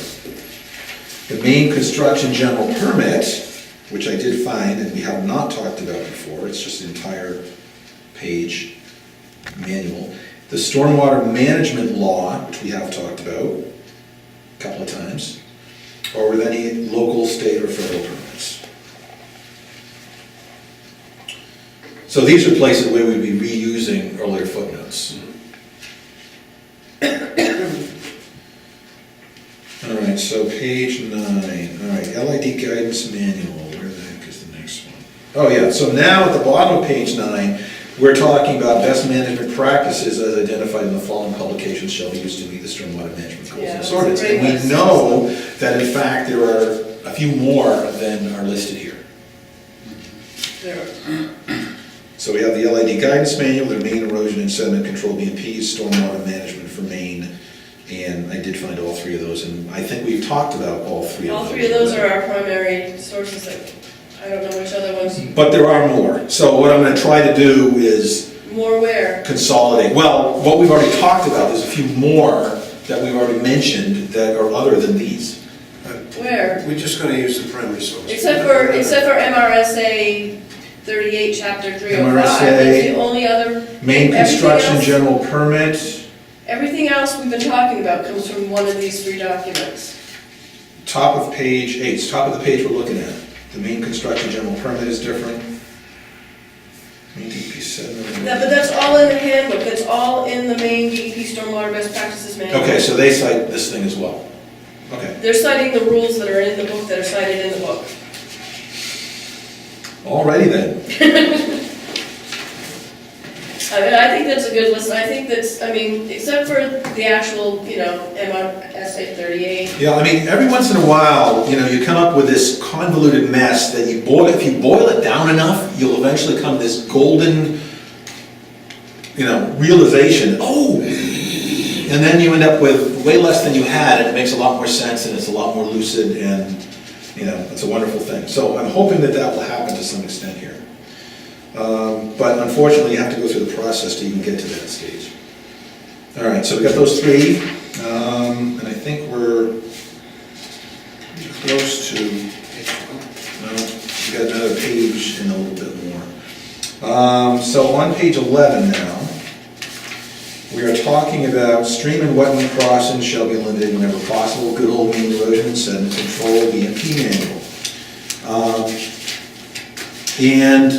Speaker 4: The Maine construction general permit, which I did find and we have not talked about before, it's just an entire page manual. The stormwater management law, which we have talked about a couple of times, or with any local, state, or federal permits. So these are places where we'd be reusing earlier footnotes. All right, right, so page 9, all right, LID guidance manual, where the heck is the next one? Oh, yeah, so now at the bottom of page 9, we're talking about best management practices as identified in the following publications shall be used to meet the stormwater management goals
Speaker 3: Yeah,
Speaker 4: and
Speaker 3: that's
Speaker 4: ordinance.
Speaker 3: a great
Speaker 4: And
Speaker 3: list.
Speaker 4: we know that in fact there are a few more than are listed here.
Speaker 3: There.
Speaker 4: So we have the LID guidance manual, the main erosion and sediment control BMPs, stormwater management for Maine, and I did find all three of those, and I think we've talked about all three of those.
Speaker 3: All three of those are our primary sources that, I don't know which other ones,
Speaker 4: But there are more. So what I'm gonna try to do is
Speaker 3: more where?
Speaker 4: consolidate. Well, what we've already talked about, there's a few more that we've already mentioned that are other than these.
Speaker 3: Where?
Speaker 1: We're just gonna use the primary source.
Speaker 3: Except for MRSA 38, chapter 305, that's
Speaker 4: MRSA,
Speaker 3: the only other.
Speaker 4: Main
Speaker 3: everything
Speaker 4: construction
Speaker 3: else-
Speaker 4: general permit,
Speaker 3: Everything else we've been talking about comes from one of these three documents.
Speaker 4: top of page 8, it's top of the page we're looking at. The main construction general permit is different. Main DEP 7.
Speaker 3: But that's all in the handbook, that's all in the main DEP Stormwater Best Practices Manual.
Speaker 4: Okay, so they cite this thing as well. Okay,
Speaker 3: They're citing the rules that are in the book that are cited in the book.
Speaker 4: alrighty then.
Speaker 3: I mean, I think that's a good list, I think that's, I mean, except for the actual, MRSA 38.
Speaker 4: Yeah, I mean, every once in a while, you come up with this convoluted mess that you boil, if you boil it down enough, you'll eventually come to this golden, realization, oh! And then you end up with way less than you had, and it makes a lot more sense, and it's a lot more lucid, and, it's a wonderful thing. So I'm hoping that that will happen to some extent here. But unfortunately, you have to go through the process to even get to that stage. All right, so we got those three, and I think we're close to, we got another page and a little bit more. So on page 11 now, we are talking about stream and wetland crossings shall be eliminated whenever possible, good old Maine erosion and sediment control, BMP manual. And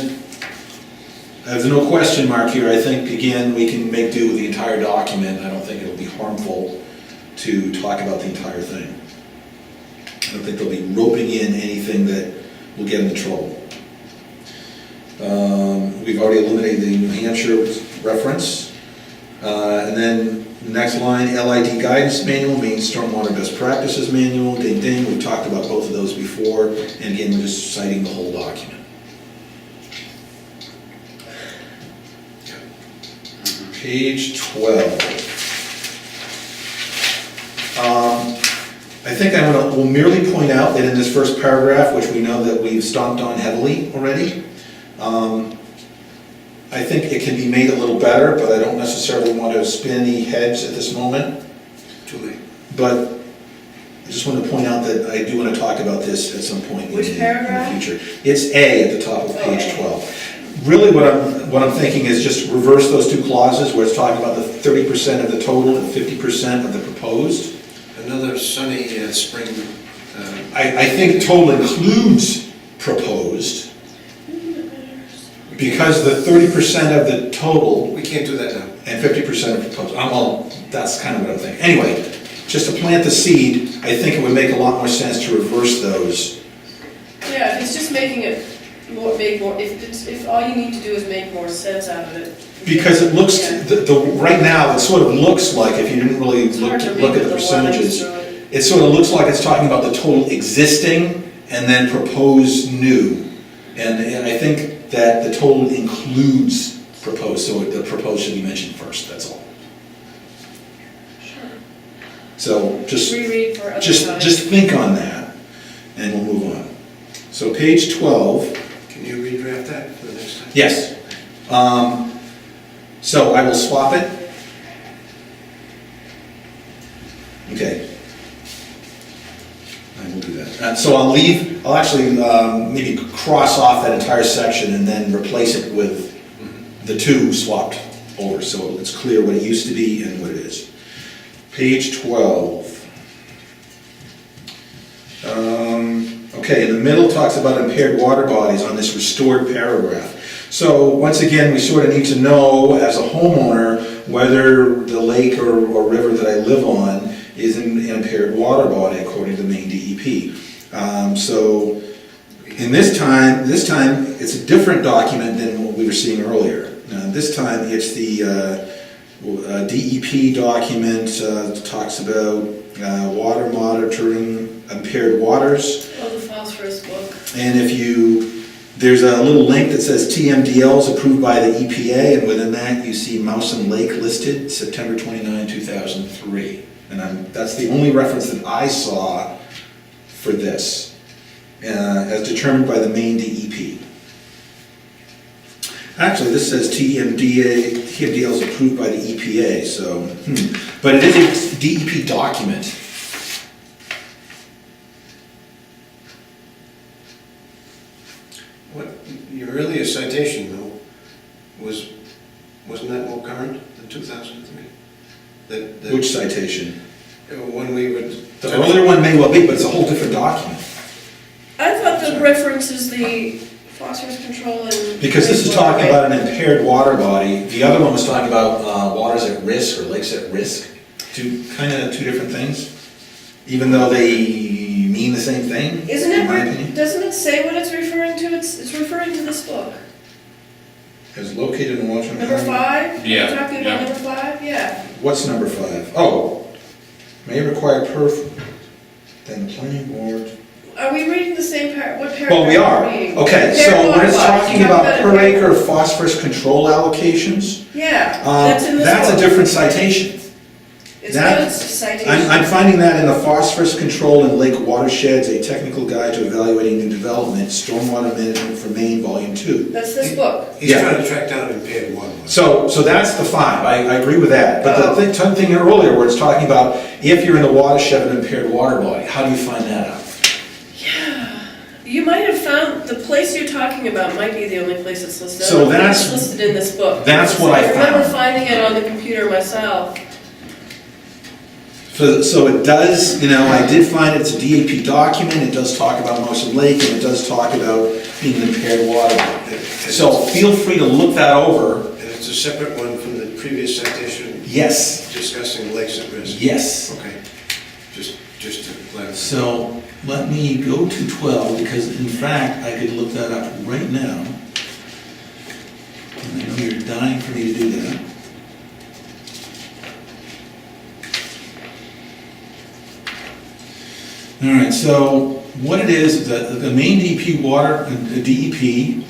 Speaker 4: there's no question mark here. I think, again, we can make do with the entire document. I don't think it'll be harmful to talk about the entire thing. I don't think they'll be roping in anything that will get into trouble. We've already eliminated the New Hampshire reference. And then the next line, LID guidance manual, Maine stormwater best practices manual, ding ding. We've talked about both of those before. And again, we're just citing the whole document. Page 12. I think we'll merely point out that in this first paragraph, which we know that we've stomped on heavily already, I think it can be made a little better, but I don't necessarily want to spin any heads at this moment.
Speaker 1: Too late.
Speaker 4: But I just want to point out that I do want to talk about this at some point in
Speaker 3: Which paragraph?
Speaker 4: the future. It's A at the top of page
Speaker 3: Okay.
Speaker 4: 12. Really what I'm thinking is just reverse those two clauses where it's talking about the 30% of the total and 50% of the proposed.
Speaker 1: Another sunny spring.
Speaker 4: I think total includes proposed because the 30% of the total
Speaker 1: We can't do that now.
Speaker 4: and 50% of proposed. Well, that's kind of what I'm thinking. Anyway, just to plant the seed, I think it would make a lot more sense to reverse those.
Speaker 3: Yeah, if it's just making it if all you need to do is make more sense out of it.
Speaker 4: Because it looks,
Speaker 3: Yeah.
Speaker 4: right now, it sort of looks like, if you didn't really
Speaker 3: It's hard to read
Speaker 4: look at
Speaker 3: with
Speaker 4: the
Speaker 3: the lines
Speaker 4: percentages,
Speaker 3: through it.
Speaker 4: it sort of looks like it's talking about the total existing and then proposed new. And I think that the total includes proposed, so the proposed should be mentioned first, that's all.
Speaker 3: Sure.
Speaker 4: So just
Speaker 3: Reread for other
Speaker 4: Just
Speaker 3: times.
Speaker 4: think on that, and we'll move on. So page 12,
Speaker 1: Can you redraft that for the next time?
Speaker 4: yes. So I will swap it. Okay. I will do that. So I'll actually maybe cross off that entire section and then replace it with the two swapped over, so it's clear what it used to be and what it is. Page 12. Okay, in the middle talks about impaired water bodies on this restored paragraph. So once again, we sort of need to know as a homeowner whether the lake or river that I live on is an impaired water body according to the Maine DEP. So in this time, it's a different document than what we were seeing earlier. This time it's the DEP document that talks about water monitoring impaired waters.
Speaker 3: Oh, the phosphorus book.
Speaker 4: And there's a little link that says TMDLs approved by the EPA, and within that you see Mousom Lake listed, September 29, 2003. And that's the only reference that I saw for this, as determined by the Maine DEP. Actually, this says TMDLs approved by the EPA, so, but it is a DEP document.
Speaker 1: What, your earlier citation though, wasn't that more current than 2003? That
Speaker 4: Which citation?
Speaker 1: when we would.
Speaker 4: The earlier one may well be, but it's a whole different document.
Speaker 3: I thought the reference is the phosphorus control and.
Speaker 4: Because this is talking about an impaired water body, the other one was talking about waters at risk or lakes at risk. Two different things, even though they mean the same thing,
Speaker 3: Isn't
Speaker 4: in my
Speaker 3: it,
Speaker 4: opinion.
Speaker 3: doesn't it say what it's referring to? It's referring to this book.
Speaker 4: Is located in Washington.
Speaker 3: Number 5?
Speaker 2: Yeah,
Speaker 3: You're talking
Speaker 2: yeah.
Speaker 3: about number 5? Yeah.
Speaker 4: What's number 5? Oh, may require then the planning board.
Speaker 3: Are we reading the same what paragraph?
Speaker 4: Well, we are.
Speaker 3: reading?
Speaker 4: Okay,
Speaker 3: Impaired
Speaker 4: so when
Speaker 3: water
Speaker 4: it's
Speaker 3: bodies,
Speaker 4: talking
Speaker 3: you talk
Speaker 4: about per
Speaker 3: impaired-
Speaker 4: acre phosphorus control allocations,
Speaker 3: Yeah, that's in this book.
Speaker 4: that's a different citation.
Speaker 3: It's
Speaker 4: that-
Speaker 3: not a citation.
Speaker 4: I'm finding that in the phosphorus control in lake watersheds, a technical guide to evaluating new development, stormwater management for Maine, volume 2.
Speaker 3: That's this book.
Speaker 1: He's
Speaker 4: Yeah.
Speaker 1: trying to track down impaired water.
Speaker 4: So that's the 5, I agree with that. But
Speaker 3: Oh.
Speaker 4: the thing earlier where it's talking about if you're in the watershed of an impaired water body, how do you find that out?
Speaker 3: You might have found, the place you're talking about might be the only place it's listed.
Speaker 4: So
Speaker 3: I don't think
Speaker 4: that's-
Speaker 3: it's listed in this book.
Speaker 4: that's what I
Speaker 3: remember
Speaker 4: found.
Speaker 3: finding it on the computer myself.
Speaker 4: So it does, I did find it's a DEP document, it does talk about Motion Lake, and it does talk about being an impaired water body. So feel free to look that over.
Speaker 1: And it's a separate one from the previous citation
Speaker 4: Yes,
Speaker 1: discussing lakes at risk?
Speaker 4: yes.
Speaker 1: Okay, just to clarify.
Speaker 4: So let me go to 12, because in fact, I could look that up right now. And I know you're dying for me to do that. All right, so what it is that the Maine DEP water, DEP,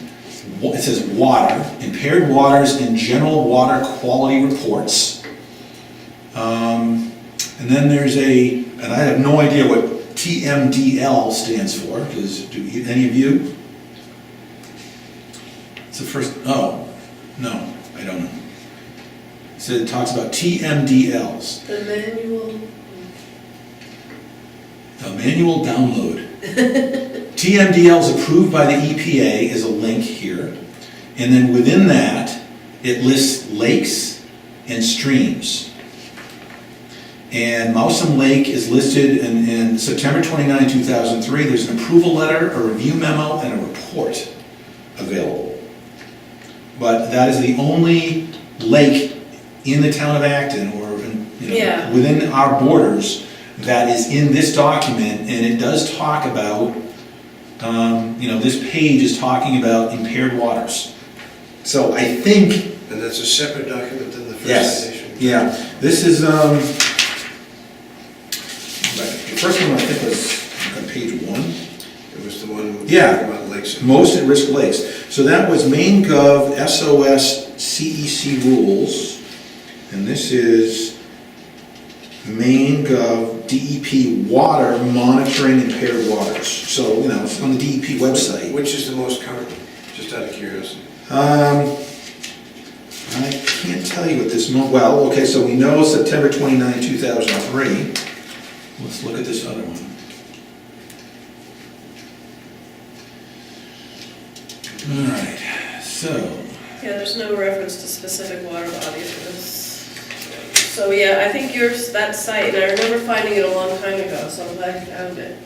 Speaker 4: it says water, impaired waters and general water quality reports. And then there's and I have no idea what TMDL stands for, because do any of you? It's the first, oh, no, I don't know. So it talks about TMDLs.
Speaker 3: The manual.
Speaker 4: A manual download. TMDLs approved by the EPA is a link here. And then within that, it lists lakes and streams. And Mousom Lake is listed in September 29, 2003. There's an approval letter, a review memo, and a report available. But that is the only lake in the town of Acton or
Speaker 3: Yeah.
Speaker 4: within our borders that is in this document, and it does talk about, this page is talking about impaired waters. So I think,
Speaker 1: And that's a separate document than the first
Speaker 4: yes,
Speaker 1: citation?
Speaker 4: yeah, this is, the first one I think was on page 1.
Speaker 1: It was the one
Speaker 4: Yeah.
Speaker 1: about lakes. at
Speaker 4: Most at-risk lakes. So that was Maine Gov SOS CEC rules, and this is Maine Gov DEP water monitoring impaired waters. So, it's on the DEP website.
Speaker 1: Which is the most current, just out of curiosity?
Speaker 4: I can't tell you what this, well, okay, so we know September 29, 2003. Let's look at this other one. All right, so,
Speaker 3: Yeah, there's no reference to specific water bodies for this. So yeah, I think yours, that site, and I remember finding it a long time ago, so I'm glad you found it.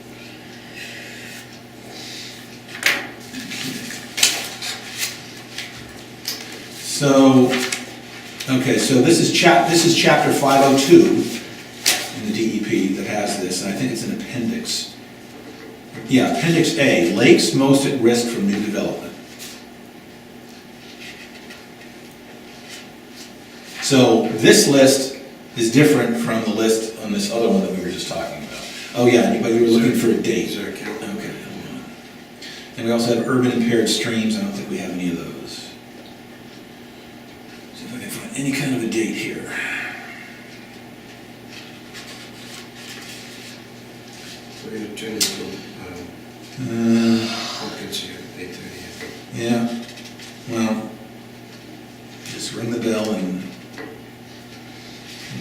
Speaker 4: so, okay, so this is chapter 502. in the DEP that has this, and I think it's an appendix. Yeah, Appendix A, lakes most at risk from new development. So this list is different from the list on this other one that we were just talking about. Oh yeah, but you were looking for a date.
Speaker 1: Is there a count?
Speaker 4: Okay, hold on. And we also have urban impaired streams, I don't think we have any of those. See if I can find any kind of a date here.
Speaker 1: We're going to turn it to Hopkins here, 8:30.
Speaker 4: Yeah, well, just ring the bell and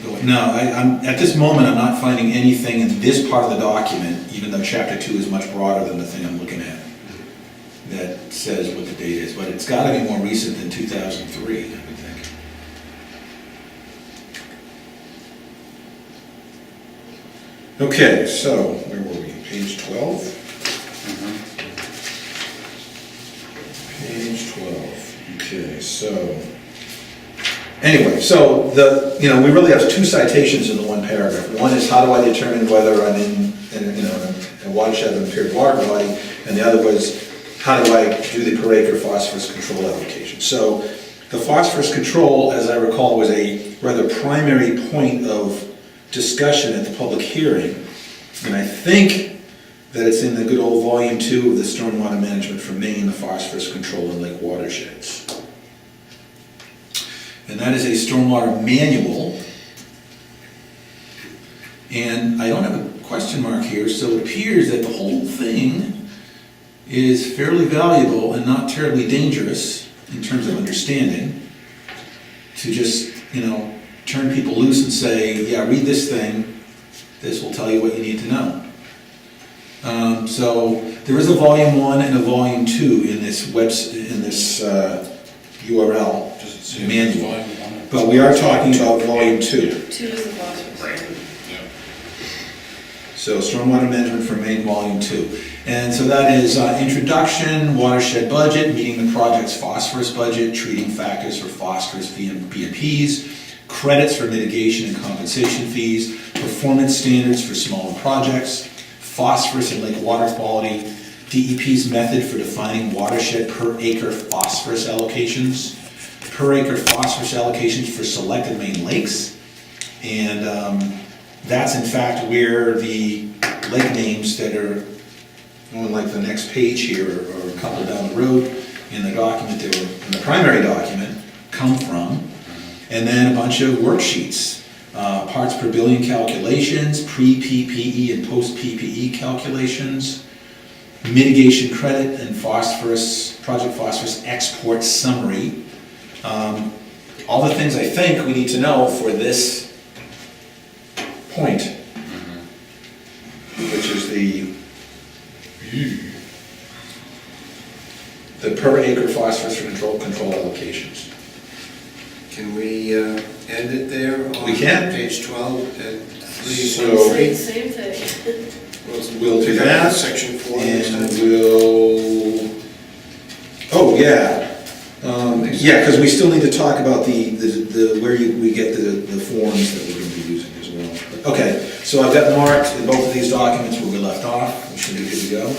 Speaker 4: go. No, I'm, at this moment, I'm not finding anything in this part of the document, even though chapter 2 is much broader than the thing I'm looking at, that says what the date is, but it's gotta be more recent than 2003, I would think. Okay, so, where were we, page 12? Page 12, okay, so, anyway, so we really have two citations in the one paragraph. One is how do I determine whether I'm in a watershed of impaired water body, and the other was how do I do the per acre phosphorus control application. So the phosphorus control, as I recall, was a rather primary point of discussion at the public hearing, and I think that it's in the good old volume 2 of the Stormwater Management for Maine, the phosphorus control in lake watersheds. And that is a stormwater manual. And I don't have a question mark here, so it appears that the whole thing is fairly valuable and not terribly dangerous in terms of understanding, to just, turn people loose and say, yeah, read this thing, this will tell you what you need to know. So there is a volume 1 and a volume 2 in this URL
Speaker 2: Does it say
Speaker 4: manual,
Speaker 2: volume one?
Speaker 4: but we are talking about volume 2.
Speaker 3: 2 is the phosphorus.
Speaker 2: Right, yeah.
Speaker 4: So Stormwater Management for Maine, volume 2. And so that is introduction, watershed budget, meeting the project's phosphorus budget, treating factors for phosphorus BMPs, credits for mitigation and compensation fees, performance standards for smaller projects, phosphorus and lake water quality, DEP's method for defining watershed per acre phosphorus allocations, per acre phosphorus allocations for selected Maine lakes, and that's in fact where the lake names that are on like the next page here or a couple down the road in the document, that were in the primary document, come from. And then a bunch of worksheets, parts per billion calculations, pre-PPE and post-PPE calculations, mitigation credit and phosphorus, project phosphorus export summary. All the things I think we need to know for this point, which is the per acre phosphorus control allocations.
Speaker 1: Can we end it there on
Speaker 4: We can.
Speaker 1: page 12 at
Speaker 4: So-
Speaker 1: 3:13?
Speaker 3: Same thing.
Speaker 4: We'll do
Speaker 1: Pick up
Speaker 4: that.
Speaker 1: Section 4 next
Speaker 4: And
Speaker 1: time.
Speaker 4: we'll, oh, yeah. Yeah, because we still need to talk about where we get the forms that we're going to be using as well. Okay, so I've got marked in both of these documents where we left off, we should be good to go.